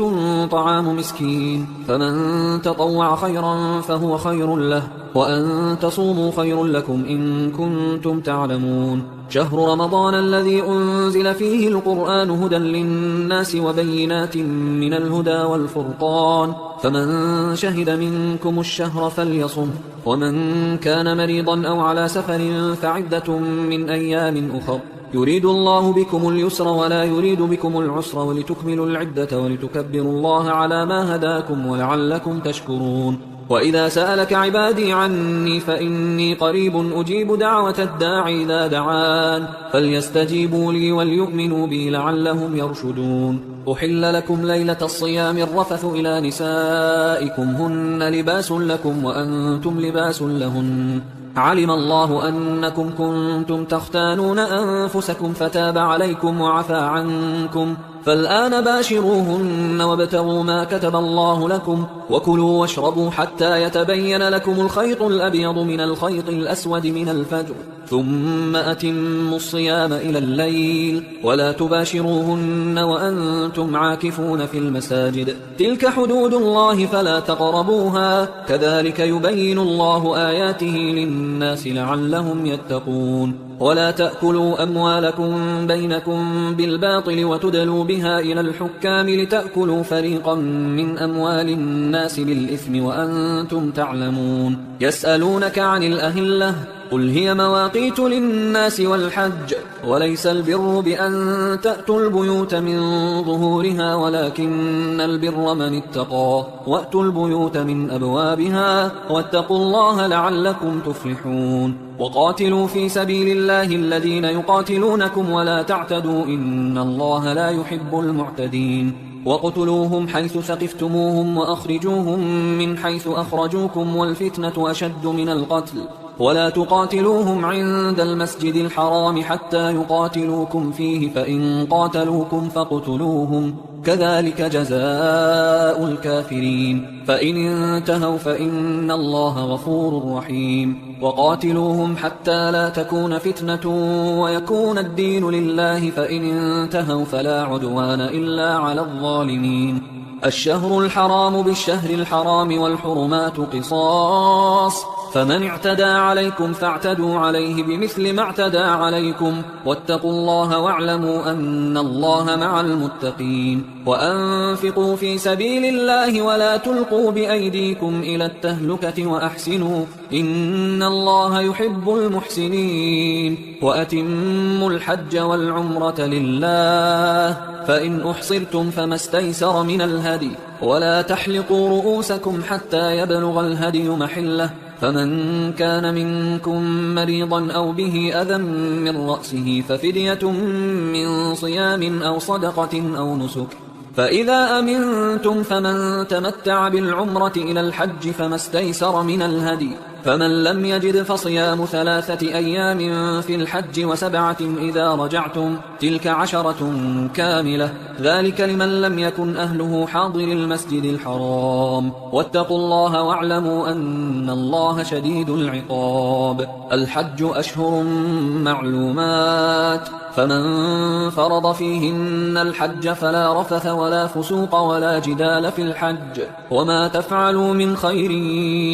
طعام مسكين، فمن تطوع خيرا فهو خير له، وأن تصوموا خير لكم إن كنتم تعلمون. شهر رمضان الذي أنزل فيه القرآن هدى للناس وبينات من الهدى والفرقان، فمن شهد منكم الشهر فليصم، ومن كان مريضا أو على سفر فعدة من أيام أخر، يريد الله بكم اليسر ولا يريد بكم العسر، ولتكملوا العدة ولتكبروا الله على ما هداكم ولعلكم تشكرون. وإذا سألك عبادي عني فإني قريب أجيب دعوة الداعي إذا دعان، فليستجيبوا لي وليؤمنوا بي لعلهم يرشدون. أحل لكم ليلة الصيام الرفث إلى نسائكم هن لباس لكم وأنتم لباس لهن، علم الله أنكم كنتم تختانون أنفسكم فتاب عليكم وعفى عنكم، فالآن باشروهن وابتغوا ما كتب الله لكم، وكلوا واشربوا حتى يتبين لكم الخيط الأبيض من الخيط الأسود من الفجر، ثم أتموا الصيام إلى الليل، ولا تباشروهن وأنتم عاكفون في المساجد، تلك حدود الله فلا تقربوها، كذلك يبين الله آياته للناس لعلهم يتقون. ولا تأكلوا أموالكم بينكم بالباطل وتدلوا بها إلى الحكام لتأكلوا فريقا من أموال الناس بالإثم وأنتم تعلمون. يسألونك عن الأهلة، قل هي مواقيت للناس والحج، وليس البر بأن تأتوا البيوت من ظهورها ولكن البر من اتقى، وأتوا البيوت من أبوابها، واتقوا الله لعلكم تفلحون. وقاتلوا في سبيل الله الذين يقاتلونكم ولا تعتدوا إن الله لا يحب المعتدين. وقتلوهم حيث ثقفتموهم وأخرجوهم من حيث أخرجوكم والفتنة أشد من القتل، ولا تقاتلوهم عند المسجد الحرام حتى يقاتلوكم فيه، فإن قاتلوكم فاقتلوهم، كذلك جزاء الكافرين، فإن انتهوا فإن الله غفور رحيم. وقاتلوهم حتى لا تكون فتنة ويكون الدين لله، فإن انتهوا فلا عدوان إلا على الظالمين. الشهر الحرام بالشهر الحرام والحرمات قصاص، فمن اعتدى عليكم فاعتدوا عليه بمثل ما اعتدى عليكم، واتقوا الله واعلموا أن الله مع المتقين. وأنفقوا في سبيل الله ولا تلقوا بأيديكم إلى التهلكة وأحسنوا إن الله يحب المحسنين. وأتموا الحج والعمرة لله، فإن أحصرتم فما استيسر من الهدي، ولا تحلقوا رؤوسكم حتى يبلغ الهدي محله، فمن كان منكم مريضا أو به أذى من رأسه ففدية من صيام أو صدقة أو نسك، فإذا أمنتم فمن تمتع بالعمرة إلى الحج فما استيسر من الهدي، فمن لم يجد فصيام 3 أيام في الحج و7 إذا رجعتم، تلك 10 كاملة، ذلك لمن لم يكن أهله حاضر المسجد الحرام. واتقوا الله واعلموا أن الله شديد العقاب. الحج أشهر معلومات، فمن فرض فيهن الحج فلا رفث ولا فسوق ولا جدال في الحج، وما تفعلوا من خير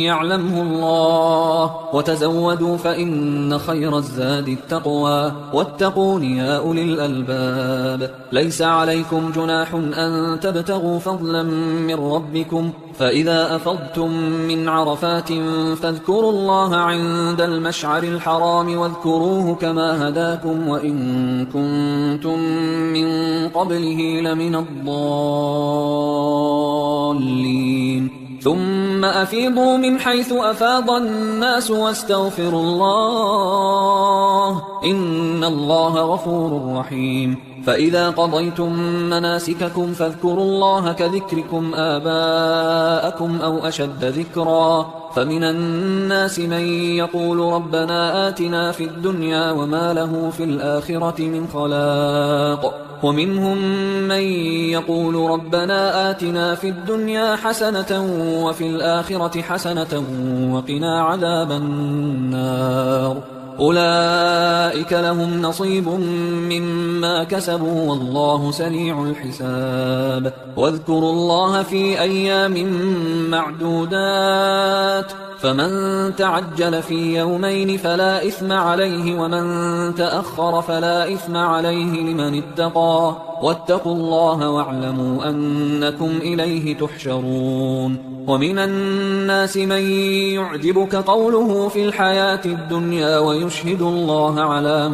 يعلمه الله، وتزودوا فإن خير الزاد التقوى، واتقون يا أولي الألباب. ليس عليكم جناح أن تبتغوا فضلا من ربكم، فإذا أفضتم من عرفات فاذكروا الله عند المشعر الحرام واذكروه كما هداكم وإن كنتم من قبله لمن الضالين. ثم أفيضوا من حيث أفاض الناس واستغفروا الله إن الله غفور رحيم. فإذا قضيتم مناسككم فاذكروا الله كذكركم آباءكم أو أشد ذكرا، فمن الناس من يقول ربنا آتنا في الدنيا وما له في الآخرة من خلاق، ومنهم من يقول ربنا آتنا في الدنيا حسنة وفي الآخرة حسنة وقنا عذاب النار. أولئك لهم نصيب مما كسبوا والله سريع الحساب. واذكروا الله في أيام معدودات فمن تعجل في يومين فلا إثم عليه ومن تأخر فلا إثم عليه لمن اتقى واتقوا الله واعلموا أنكم إليه تحشرون. ومن الناس من يعجبك قوله في الحياة الدنيا ويشهد الله على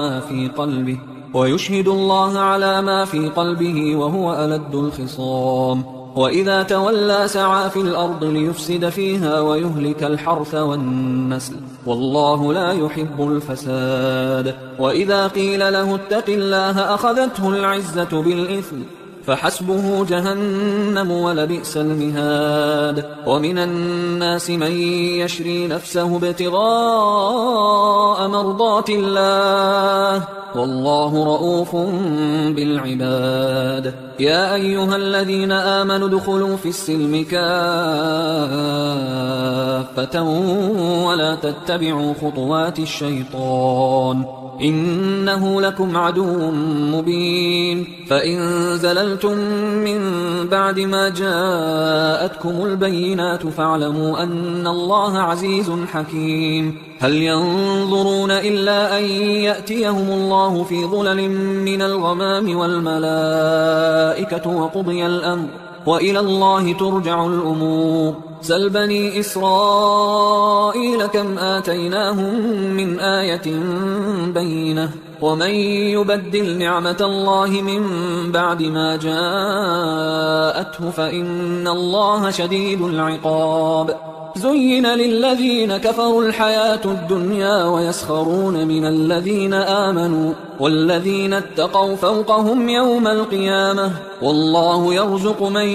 ما في قلبه وهو ألد الخصام. وإذا تولى سعى في الأرض ليفسد فيها ويهلك الحرث والنسل والله لا يحب الفساد. وإذا قيل له اتق الله أخذته العزة بالإثم فحسبه جهنم ولبئس المهاد. ومن الناس من يشري نفسه ابتغاء مرضات الله والله رؤوف بالعباد. يا أيها الذين آمنوا ادخلوا في السلم كافة ولا تتبعوا خطوات الشيطان إنه لكم عدو مبين. فإن زللتم من بعد ما جاءتكم البينات فاعلموا أن الله عزيز حكيم. هل ينظرون إلا أن يأتيهم الله في ظلل من الغمام والملائكة وقضي الأمر وإلى الله ترجع الأمور. سل بني إسرائيل كم آتيناهم من آية بينة ومن يبدل نعمة الله من بعد ما جاءته فإن الله شديد العقاب. زين للذين كفروا الحياة الدنيا ويسخرون من الذين آمنوا والذين اتقوا فوقهم يوم القيامة والله يرزق من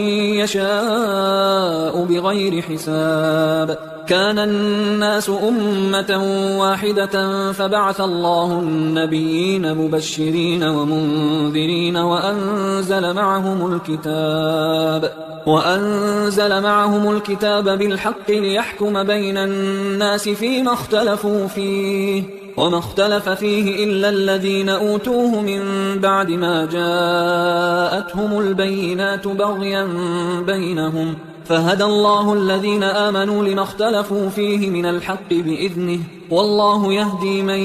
يشاء بغير حساب. كان الناس أمة واحدة فبعث الله النبيين مبشرين ومنذرين وأنزل معهم الكتاب بالحق ليحكم بين الناس فيما اختلفوا فيه وما اختلف فيه إلا الذين أوتوه من بعد ما جاءتهم البينات بغيا بينهم فهدى الله الذين آمنوا لما اختلفوا فيه من الحق بإذنه والله يهدي من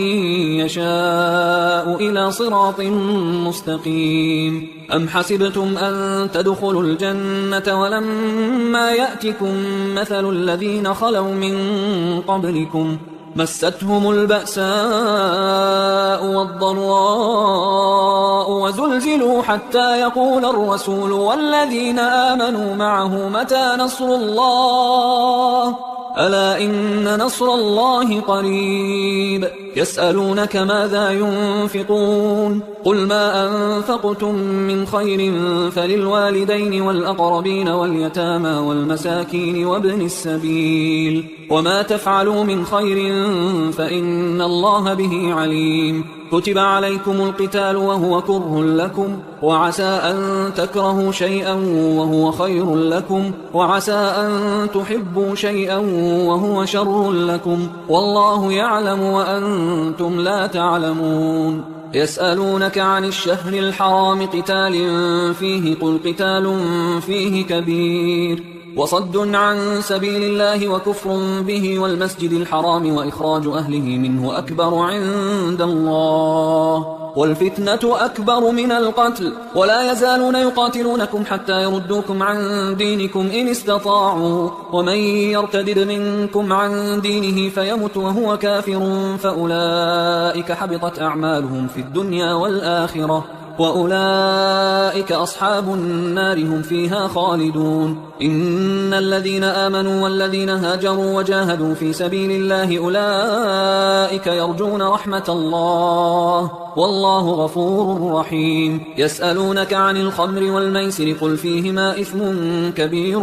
يشاء إلى صراط مستقيم. أم حسبتم أن تدخلوا الجنة ولما يأتكم مثل الذين خلوا من قبلكم مستهم البأساء والضراء وزلزلوا حتى يقول الرسول والذين آمنوا معه متى نصر الله ألا إن نصر الله قريب. يسألونك ماذا ينفقون قل ما أنفقتم من خير فللوالدين والأقربين واليتامى والمساكين وابن السبيل وما تفعلوا من خير فإن الله به عليم. كتب عليكم القتال وهو كره لكم وعسى أن تكرهوا شيئا وهو خير لكم وعسى أن تحبوا شيئا وهو شر لكم والله يعلم وأنتم لا تعلمون. يسألونك عن الشهر الحرام قتال فيه قل قتال فيه كبير وصد عن سبيل الله وكفر به والمسجد الحرام وإخراج أهله منه أكبر عند الله والفتنة أكبر من القتل ولا يزالون يقاتلونكم حتى يردوكم عن دينكم إن استطاعوا ومن يرتدد منكم عن دينه فيمت وهو كافر فأولئك حبطت أعمالهم في الدنيا والآخرة وأولئك أصحاب النار هم فيها خالدون. إن الذين آمنوا والذين هاجروا وجاهدوا في سبيل الله أولئك يرجون رحمة الله والله غفور رحيم. يسألونك عن الخمر والميسر قل فيهما إثم كبير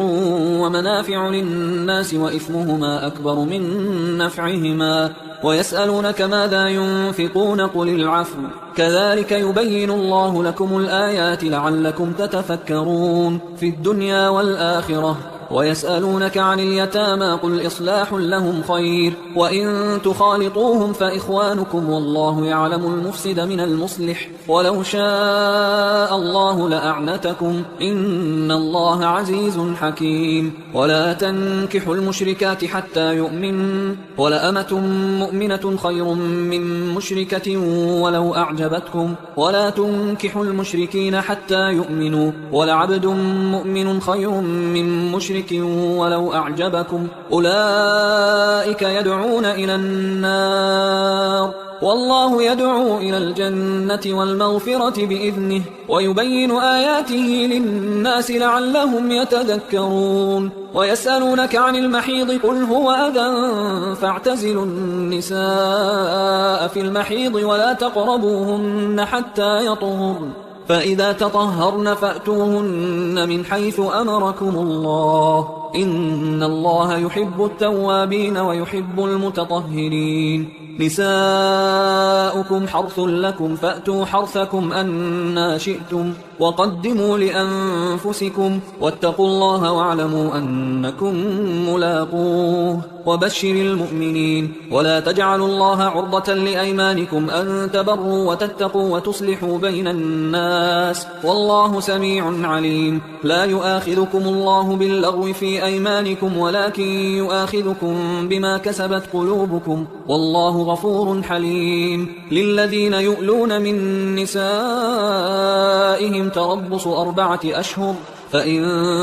ومنافع للناس وإثمهما أكبر من نفعهما ويسألونك ماذا ينفقون قل العفو كذلك يبين الله لكم الآيات لعلكم تتفكرون في الدنيا والآخرة ويسألونك عن اليتامى قل إصلاح لهم خير وإن تخالطوهم فإخوانكم والله يعلم المفسد من المصلح ولو شاء الله لأعنتكم إن الله عزيز حكيم ولا تنكحوا المشركات حتى يؤمن ولأمة مؤمنة خير من مشركة ولو أعجبتكم ولا تنكحوا المشركين حتى يؤمنوا ولعبد مؤمن خير من مشرك ولو أعجبكم أولئك يدعون إلى النار والله يدعو إلى الجنة والمغفرة بإذنه ويبين آياته للناس لعلهم يتذكرون ويسألونك عن المحيض قل هو أذى فاعتزلوا النساء في المحيض ولا تقربوهن حتى يطهرن فإذا تطهرن فأتوهن من حيث أمركم الله إن الله يحب التوابين ويحب المتطهرين نساؤكم حرث لكم فأتوا حرثكم أنى شئتم وقدموا لأنفسكم واتقوا الله واعلموا أنكم ملاقوه وبشر المؤمنين ولا تجعلوا الله عرضة لأيمانكم أن تبروا وتتقوا وتصلحوا بين الناس والله سميع عليم لا يؤاخذكم الله باللغو في أيمانكم ولكن يؤاخذكم بما كسبت قلوبكم والله غفور حليم للذين يؤلون من نسائهم تربص 4 أشهر فإن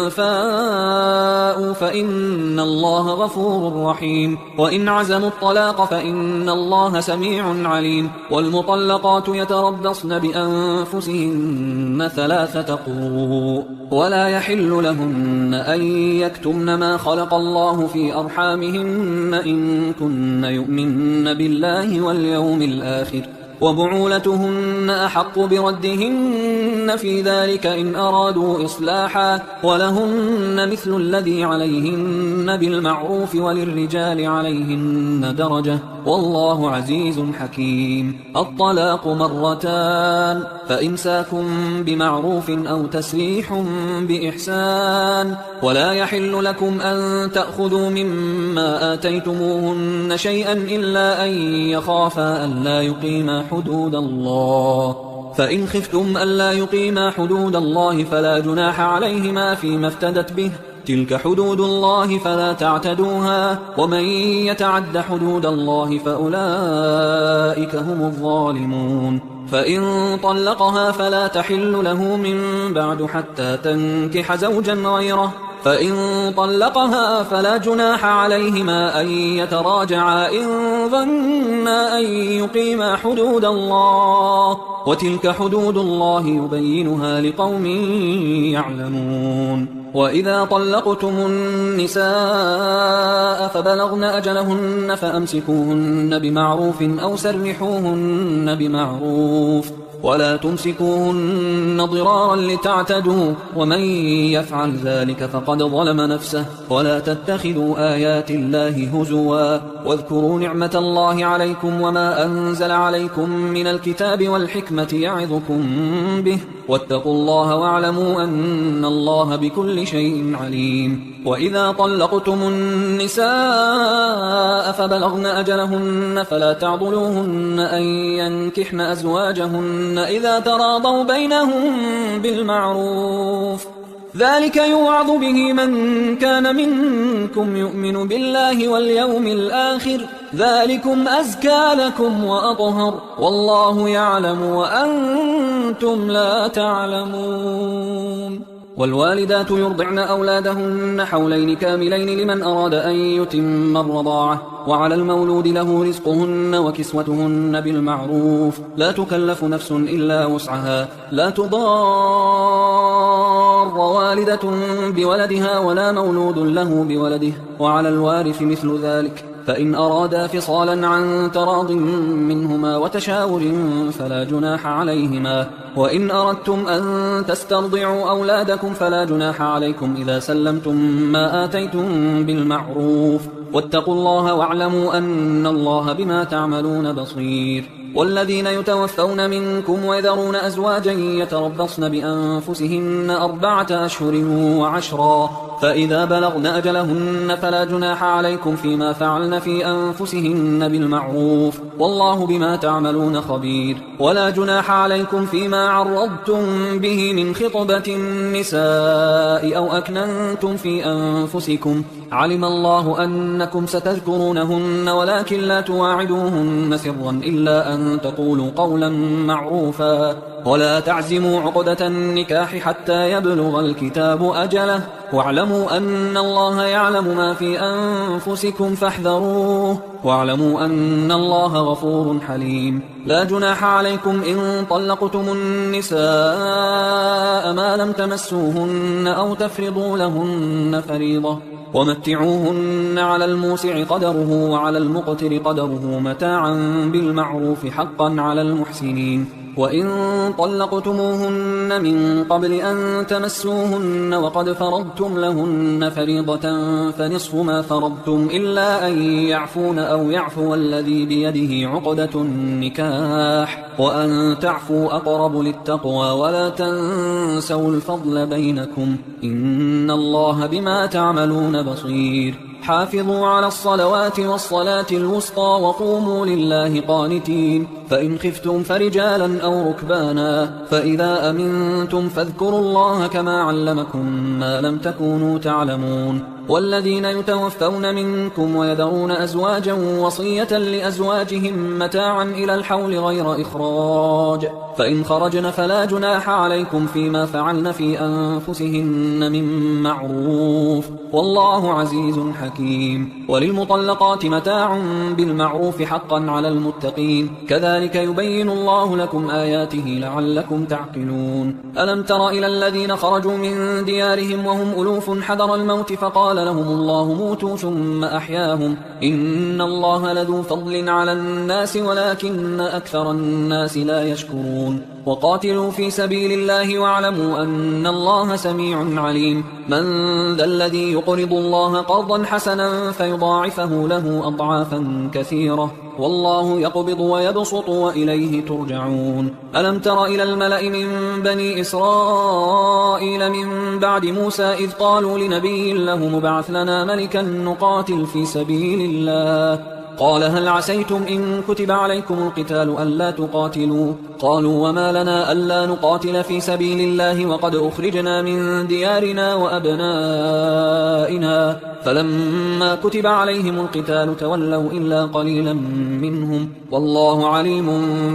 فاءوا فإن الله غفور رحيم وإن عزموا الطلاق فإن الله سميع عليم والمطلقات يتربصن بأنفسهن 3 قروء ولا يحل لهن أن يكتمن ما خلق الله في أرحامهن إن كن يؤمن بالله واليوم الآخر وبعولتهن أحق بردهن في ذلك إن أرادوا إصلاحا ولهن مثل الذي عليهن بالمعروف وللرجال عليهن درجة والله عزيز حكيم الطلاق 2 مرتان فإمساكم بمعروف أو تسريح بإحسان ولا يحل لكم أن تأخذوا مما آتيتموهن شيئا إلا أن يخافا ألا يقيما حدود الله فإن خفتم ألا يقيما حدود الله فلا جناح عليهما فيما افتدت به تلك حدود الله فلا تعتدوها ومن يتعد حدود الله فأولئك هم الظالمون فإن طلقها فلا تحل له من بعد حتى تنكح زوجا غيره فإن طلقها فلا جناح عليهما أن يتراجعا إن ظنا أن يقيما حدود الله وتلك حدود الله يبينها لقوم يعلمون وإذا طلقتم النساء فبلغن أجلهن فأمسكوهن بمعروف أو سرحوهن بمعروف ولا تمسكوهن ضرارا لتعتدوا ومن يفعل ذلك فقد ظلم نفسه ولا تتخذوا آيات الله هزوا واذكروا نعمة الله عليكم وما أنزل عليكم من الكتاب والحكمة يعظكم به واتقوا الله واعلموا أن الله بكل شيء عليم وإذا طلقتم النساء فبلغن أجلهن فلا تعضلوهن أن ينكحن أزواجهن إذا تراضوا بينهم بالمعروف ذلك يوعظ به من كان منكم يؤمن بالله واليوم الآخر ذلكم أزكى لكم وأطهر والله يعلم وأنتم لا تعلمون والوالدات يرضعن أولادهن حولين كاملين لمن أراد أن يتم الرضاعة وعلى المولود له رزقهن وكسوتهن بالمعروف لا تكلف نفس إلا وسعها لا تضار والدة بولدها ولا مولود له بولده وعلى الوارث مثل ذلك فإن أرادا فصالا عن تراض منهما وتشاور فلا جناح عليهما وإن أردتم أن تسترضعوا أولادكم فلا جناح عليكم إذا سلمتم ما آتيتم بالمعروف واتقوا الله واعلموا أن الله بما تعملون بصير والذين يتوفون منكم ويذرون أزواجا يتربصن بأنفسهن 4 أشهر و10 فإذا بلغن أجلهن فلا جناح عليكم فيما فعلن في أنفسهن بالمعروف والله بما تعملون خبير. ولا جناح عليكم فيما عرضتم به من خطبة النساء أو أكننتم في أنفسكم علم الله أنكم ستذكرونهن ولكن لا تواعدوهن سرا إلا أن تقولوا قولا معروفا ولا تعزموا عقدة النكاح حتى يبلغ الكتاب أجله واعلموا أن الله يعلم ما في أنفسكم فاحذروه واعلموا أن الله غفور حليم. لا جناح عليكم إن طلقتم النساء ما لم تمسوهن أو تفرضوا لهن فريضة ومتعوهن على الموسع قدره وعلى المقتر قدره متاعا بالمعروف حقا على المحسنين. وإن طلقتموهن من قبل أن تمسوهن وقد فرضتم لهن فريضة فنصف ما فرضتم إلا أن يعفون أو يعفو الذي بيده عقدة النكاح وأن تعفوا أقرب للتقوى ولا تنسوا الفضل بينكم إن الله بما تعملون بصير. حافظوا على الصلوات والصلاة الوسطى وقوموا لله قانتين. فإن خفتم فرجالا أو ركبانا فإذا أمنتم فاذكروا الله كما علمكم ما لم تكونوا تعلمون. والذين يتوفون منكم ويذرون أزواجا وصية لأزواجهم متاعا إلى الحول غير إخراج فإن خرجن فلا جناح عليكم فيما فعلن في أنفسهن من معروف والله عزيز حكيم. وللمطلقات متاع بالمعروف حقا على المتقين كذلك يبين الله لكم آياته لعلكم تعقلون. ألم تر إلى الذين خرجوا من ديارهم وهم ألوف حذر الموت فقال لهم الله موتوا ثم أحياهم إن الله لذو فضل على الناس ولكن أكثر الناس لا يشكرون. وقاتلوا في سبيل الله واعلموا أن الله سميع عليم. من ذا الذي يقرض الله قرضا حسنا فيضاعفه له أضعافا كثيرة والله يقبض ويبسط وإليه ترجعون. ألم تر إلى الملأ من بني إسرائيل من بعد موسى إذ قالوا لنبي له مبعث لنا ملكا نقاتل في سبيل الله قال هل عسيتم إن كتب عليكم القتال ألا تقاتلوا قالوا وما لنا ألا نقاتل في سبيل الله وقد أخرجنا من ديارنا وأبنائنا فلما كتب عليهم القتال تولوا إلا قليلا منهم والله عليم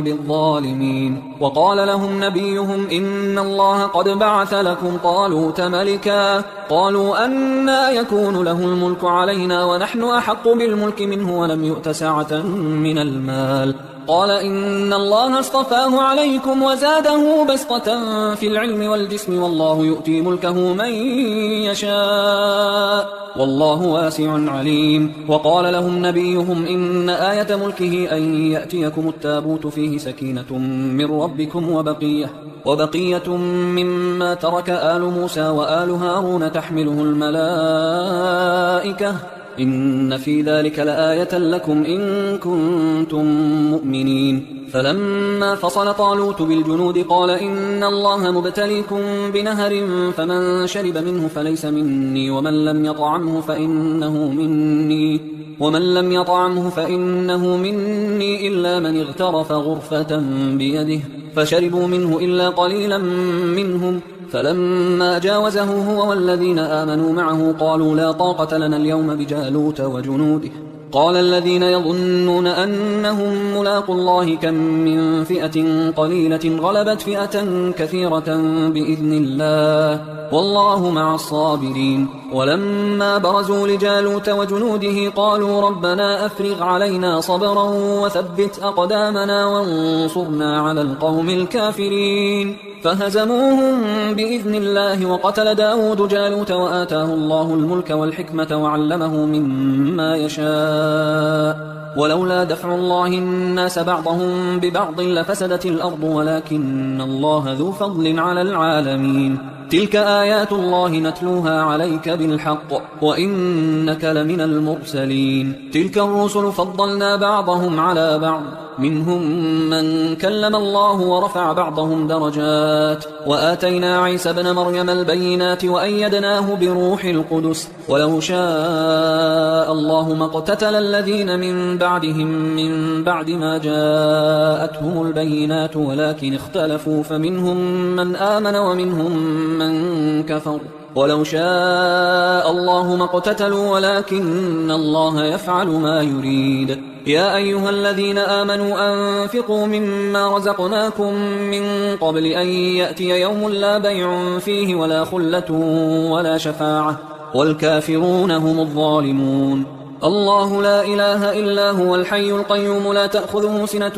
بالظالمين. وقال لهم نبيهم إن الله قد بعث لكم طالوت ملكا قالوا أنى يكون له الملك علينا ونحن أحق بالملك منه ولم يؤت سعة من المال قال إن الله اصطفاه عليكم وزاده بسطة في العلم والجسم والله يؤتي ملكه من يشاء والله واسع عليم. وقال لهم نبيهم إن آية ملكه أن يأتيكم التابوت فيه سكينة من ربكم وبقية مما ترك آل موسى وآل هارون تحمله الملائكة إن في ذلك لآية لكم إن كنتم مؤمنين. فلما فصل طالوت بالجنود قال إن الله مبتليكم بنهر فمن شرب منه فليس مني ومن لم يطعمه فإنه مني إلا من اغترف غرفة بيده فشربوا منه إلا قليلا منهم فلما جاوزه هو والذين آمنوا معه قالوا لا طاقة لنا اليوم بجالوت وجنوده قال الذين يظنون أنهم ملاقوا الله كم من فئة قليلة غلبت فئة كثيرة بإذن الله والله مع الصابرين. ولما برزوا لجالوت وجنوده قالوا ربنا أفرغ علينا صبرا وثبت أقدامنا وانصرنا على القوم الكافرين فهزموهم بإذن الله. وقتل داود جالوت وآتاه الله الملك والحكمة وعلمه مما يشاء ولولا دفع الله الناس بعضهم ببعض لفسدت الأرض ولكن الله ذو فضل على العالمين. تلك آيات الله نتلوها عليك بالحق وإنك لمن المرسلين تلك الرسل فضلنا بعضهم على بعض منهم من كلم الله ورفع بعضهم درجات وآتينا عيسى ابن مريم البينات وأيدناه بروح القدس ولو شاء الله ما اقتتل الذين من بعدهم من بعد ما جاءتهم البينات ولكن اختلفوا فمنهم من آمن ومنهم من كفر ولو شاء الله ما اقتتلوا ولكن الله يفعل ما يريد يا أيها الذين آمنوا أنفقوا مما رزقناكم من قبل أن يأتي يوم لا بيع فيه ولا خلة ولا شفاعة والكافرون هم الظالمون الله لا إله إلا هو الحي القيوم لا تأخذه سنة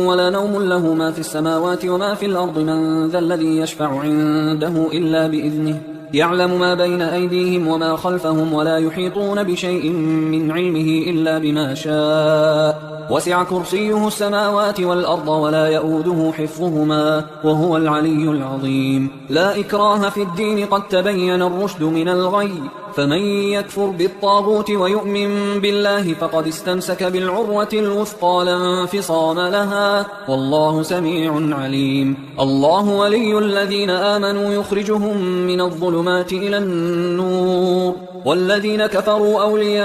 ولا نوم له ما في السماوات وما في الأرض من ذا الذي يشفع عنده إلا بإذنه يعلم ما بين أيديهم وما خلفهم ولا يحيطون بشيء من علمه إلا بما شاء وسع كرسيه السماوات والأرض ولا يؤوده حفظهما وهو العلي العظيم لا إكراه في الدين قد تبين الرشد من الغي فمن يكفر بالطاغوت ويؤمن بالله فقد استمسك بالعروة الوثقى لا انفصام لها والله سميع عليم الله ولي الذين آمنوا يخرجهم من الظلمات إلى النور والذين كفروا أولياؤهم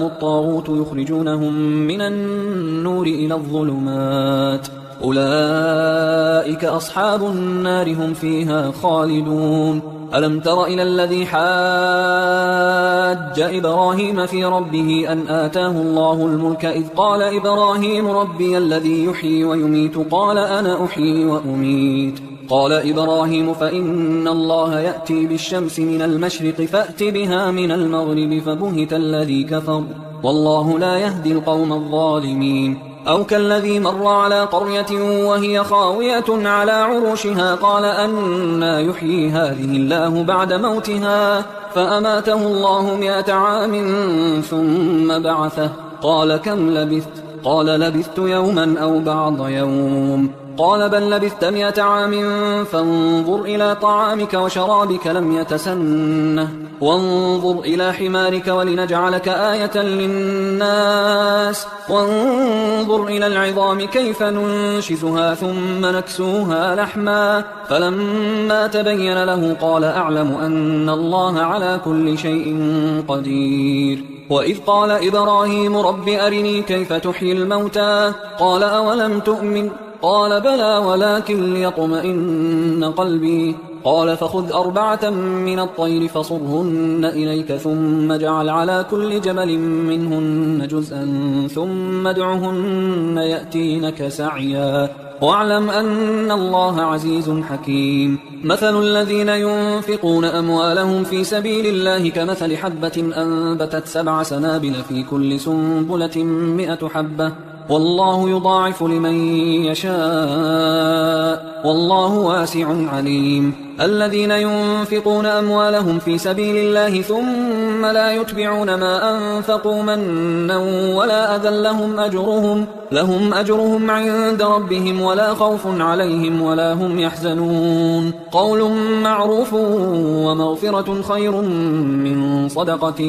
الطاغوت يخرجونهم من النور إلى الظلمات أولئك أصحاب النار هم فيها خالدون ألم تر إلى الذي حاج إبراهيم في ربه أن آتاه الله الملك إذ قال إبراهيم ربي الذي يحيي ويميت قال أنا أحيي وأميت قال إبراهيم فإن الله يأتي بالشمس من المشرق فأت بها من المغرب فبهت الذي كفر والله لا يهدي القوم الظالمين أو كالذي مر على قرية وهي خاوية على عروشها قال أنى يحيي هذه الله بعد موتها فأماته الله 100 عام ثم بعثه قال كم لبثت قال لبثت يوما أو بعض يوم قال بل لبثت 100 عام فانظر إلى طعامك وشرابك لم يتسنه وانظر إلى حمارك ولنجعلك آية للناس وانظر إلى العظام كيف ننشزها ثم نكسوها لحما فلما تبين له قال أعلم أن الله على كل شيء قدير وإذ قال إبراهيم رب أرني كيف تحيي الموتى قال أولم تؤمن قال بلى ولكن ليطمئن قلبي قال فخذ 4 من الطير فصرهن إليك ثم اجعل على كل جبل منهن جزءا ثم ادعهن يأتينك سعيا واعلم أن الله عزيز حكيم مثل الذين ينفقون أموالهم في سبيل الله كمثل حبة أنبتت 7 سنابل في كل سنبلة 100 حبة والله يضاعف لمن يشاء والله واسع عليم الذين ينفقون أموالهم في سبيل الله ثم لا يتبعون ما أنفقوا منا ولا أذى لهم أجرهم عند ربهم ولا خوف عليهم ولا هم يحزنون قول معروف ومغفرة خير من صدقة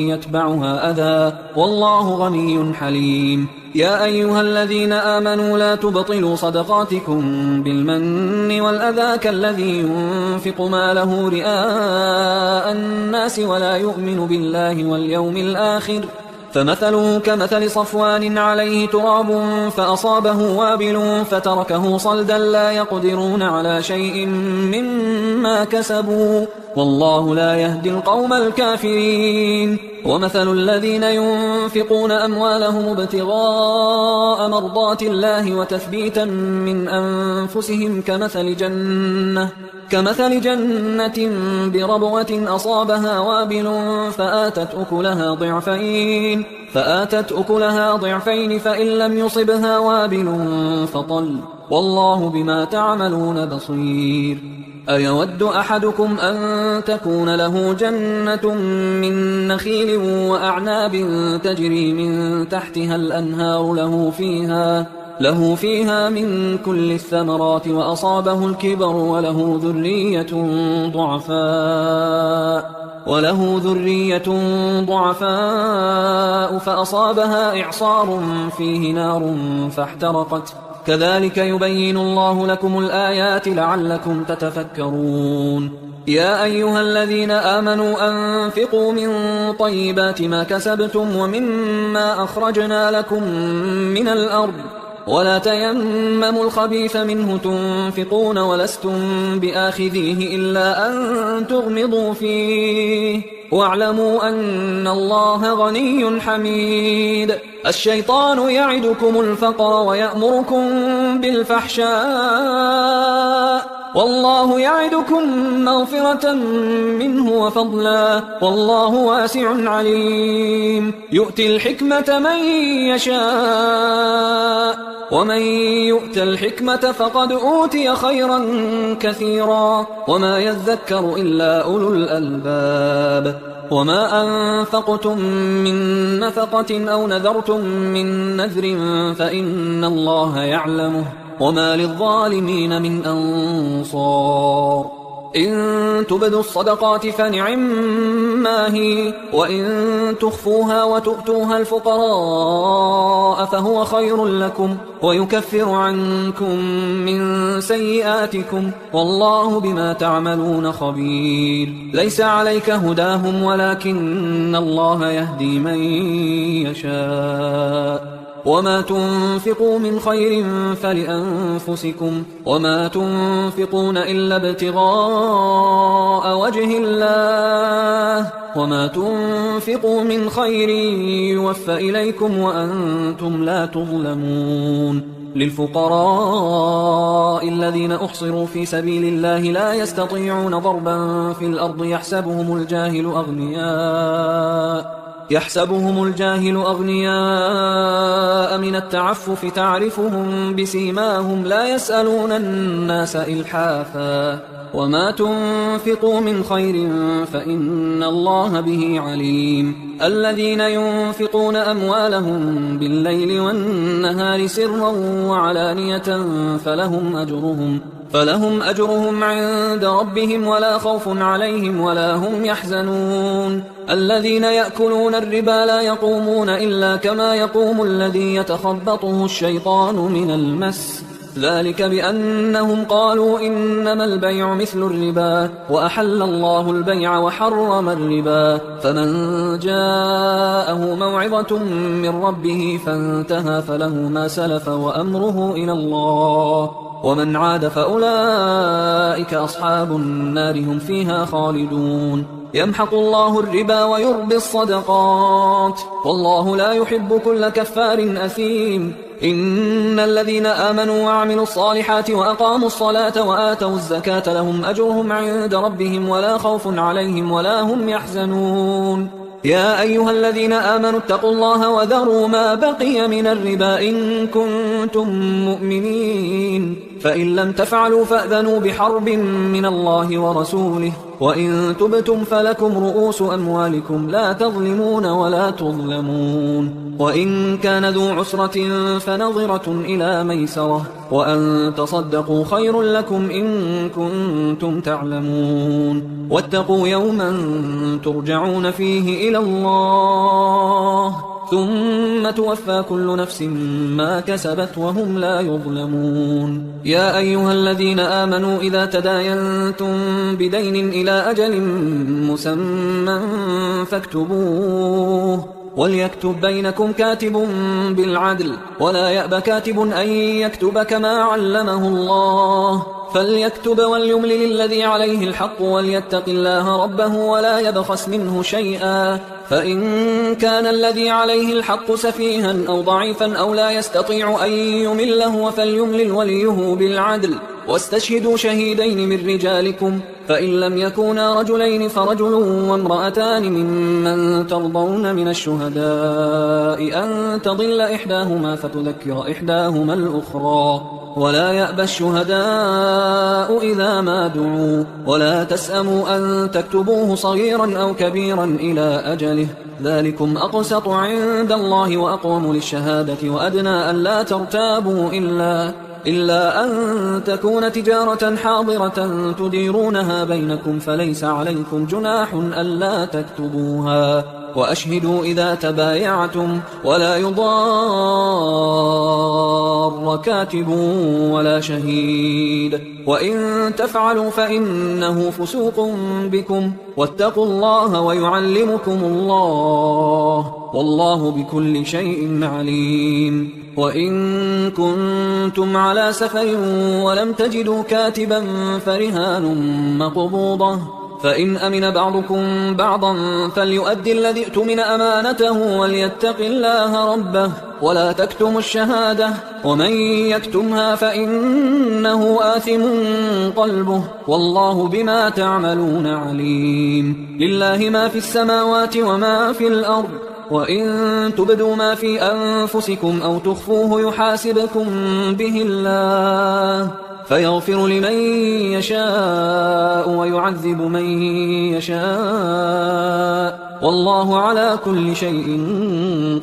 يتبعها أذى والله غني حليم يا أيها الذين آمنوا لا تبطلوا صدقاتكم بالمن والأذى كالذي ينفق ماله رئاء الناس ولا يؤمن بالله واليوم الآخر فمثله كمثل صفوان عليه تراب فأصابه وابل فتركه صلدا لا يقدرون على شيء مما كسبوا والله لا يهدي القوم الكافرين ومثل الذين ينفقون أموالهم ابتغاء مرضات الله وتثبيتا من أنفسهم كمثل جنة بربوة أصابها وابل فآتت أكلها ضعفين فإن لم يصبها وابل فطل والله بما تعملون بصير أيود أحدكم أن تكون له جنة من نخيل وأعناب تجري من تحتها الأنهار له فيها من كل الثمرات وأصابه الكبر وله ذرية ضعفاء فأصابها إعصار فيه نار فاحترقت. كذلك يبين الله لكم الآيات لعلكم تتفكرون. يا أيها الذين آمنوا أنفقوا من طيبات ما كسبتم ومما أخرجنا لكم من الأرض ولا تيمموا الخبيث منه تنفقون ولستم بآخذيه إلا أن تغمضوا فيه واعلموا أن الله غني حميد. الشيطان يعدكم الفقر ويأمركم بالفحشاء والله يعدكم مغفرة منه وفضلا والله واسع عليم. يؤتي الحكمة من يشاء ومن يؤت الحكمة فقد أوتي خيرا كثيرا وما يذكر إلا أولو الألباب. وما أنفقتم من نفقة أو نذرتم من نذر فإن الله يعلمه وما للظالمين من أنصار. إن تبدوا الصدقات فنعما هي وإن تخفوها وتؤتوها الفقراء فهو خير لكم ويكفر عنكم من سيئاتكم والله بما تعملون خبير. ليس عليك هداهم ولكن الله يهدي من يشاء. وما تنفقوا من خير فلأنفسكم وما تنفقون إلا ابتغاء وجه الله وما تنفقوا من خير يوفى إليكم وأنتم لا تظلمون. للفقراء الذين أحصروا في سبيل الله لا يستطيعون ضربا في الأرض يحسبهم الجاهل أغنياء من التعفف تعرفهم بسيماهم لا يسألون الناس إلحافا. وما تنفقوا من خير فإن الله به عليم. الذين ينفقون أموالهم بالليل والنهار سرا وعلانية فلهم أجرهم عند ربهم ولا خوف عليهم ولا هم يحزنون. الذين يأكلون الربا لا يقومون إلا كما يقوم الذي يتخبطه الشيطان من المس ذلك بأنهم قالوا إنما البيع مثل الربا وأحل الله البيع وحرم الربا. فمن جاءه موعظة من ربه فانتهى فله ما سلف وأمره إلى الله ومن عاد فأولئك أصحاب النار هم فيها خالدون. يمحق الله الربا ويربي الصدقات والله لا يحب كل كفار أثيم. إن الذين آمنوا وعملوا الصالحات وأقاموا الصلاة وآتوا الزكاة لهم أجرهم عند ربهم ولا خوف عليهم ولا هم يحزنون. يا أيها الذين آمنوا اتقوا الله وذروا ما بقي من الربا إن كنتم مؤمنين فإن لم تفعلوا فأذنوا بحرب من الله ورسوله وإن تبتم فلكم رؤوس أموالكم لا تظلمون ولا تظلمون. وإن كان ذو عسرة فنظرة إلى ميسرة وأن تصدقوا خير لكم إن كنتم تعلمون. واتقوا يوما ترجعون فيه إلى الله ثم توفى كل نفس ما كسبت وهم لا يظلمون. يا أيها الذين آمنوا إذا تداينتم بدين إلى أجل مسمى فاكتبوه وليكتب بينكم كاتب بالعدل ولا يأب كاتب أن يكتب كما علمه الله فليكتب وليملل الذي عليه الحق وليتق الله ربه ولا يبخس منه شيئا. فإن كان الذي عليه الحق سفيها أو ضعيفا أو لا يستطيع أن يمله فليملل وليه بالعدل واستشهدوا شهيدين من رجالكم فإن لم يكونا رجلين فرجل وامرأتان ممن ترضون من الشهداء أن تضل إحداهما فتذكر إحداهما الأخرى ولا يأبى الشهداء إذا ما دعوا ولا تسأموا أن تكتبوه صغيرا أو كبيرا إلى أجله ذلكم أقسط عند الله وأقوم للشهادة وأدنى أن لا ترتابوا إلا أن تكون تجارة حاضرة تديرونها بينكم فليس عليكم جناح ألا تكتبوها وأشهدوا إذا تبايعتم ولا يضار كاتب ولا شهيد وإن تفعلوا فإنه فسوق بكم واتقوا الله ويعلمكم الله والله بكل شيء عليم وإن كنتم على سفر ولم تجدوا كاتبا فرهان مقبوضة فإن أمن بعضكم بعضا فليؤدي الذي اؤتمن أمانته وليتق الله ربه ولا تكتموا الشهادة ومن يكتمها فإنه آثم قلبه والله بما تعملون عليم لله ما في السماوات وما في الأرض وإن تبدوا ما في أنفسكم أو تخفوه يحاسبكم به الله فيغفر لمن يشاء ويعذب من يشاء والله على كل شيء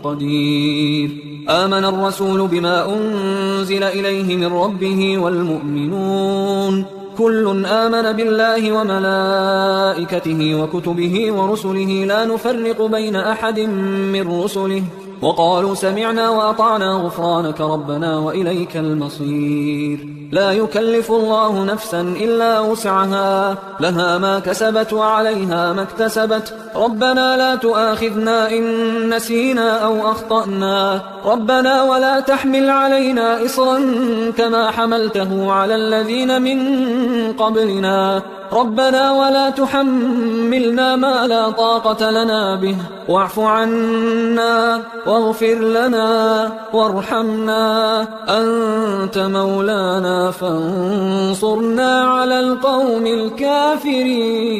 قدير آمن الرسول بما أنزل إليه من ربه والمؤمنون كل آمن بالله وملائكته وكتبه ورسله لا نفرق بين أحد من رسله وقالوا سمعنا وأطعنا غفرانك ربنا وإليك المصير لا يكلف الله نفسا إلا وسعها لها ما كسبت وعليها ما اكتسبت ربنا لا تؤاخذنا إن نسينا أو أخطأنا ربنا ولا تحمل علينا إصرا كما حملته على الذين من قبلنا ربنا ولا تحملنا ما لا طاقة لنا به واعف عنا واغفر لنا وارحمنا أنت مولانا فانصرنا على القوم الكافرين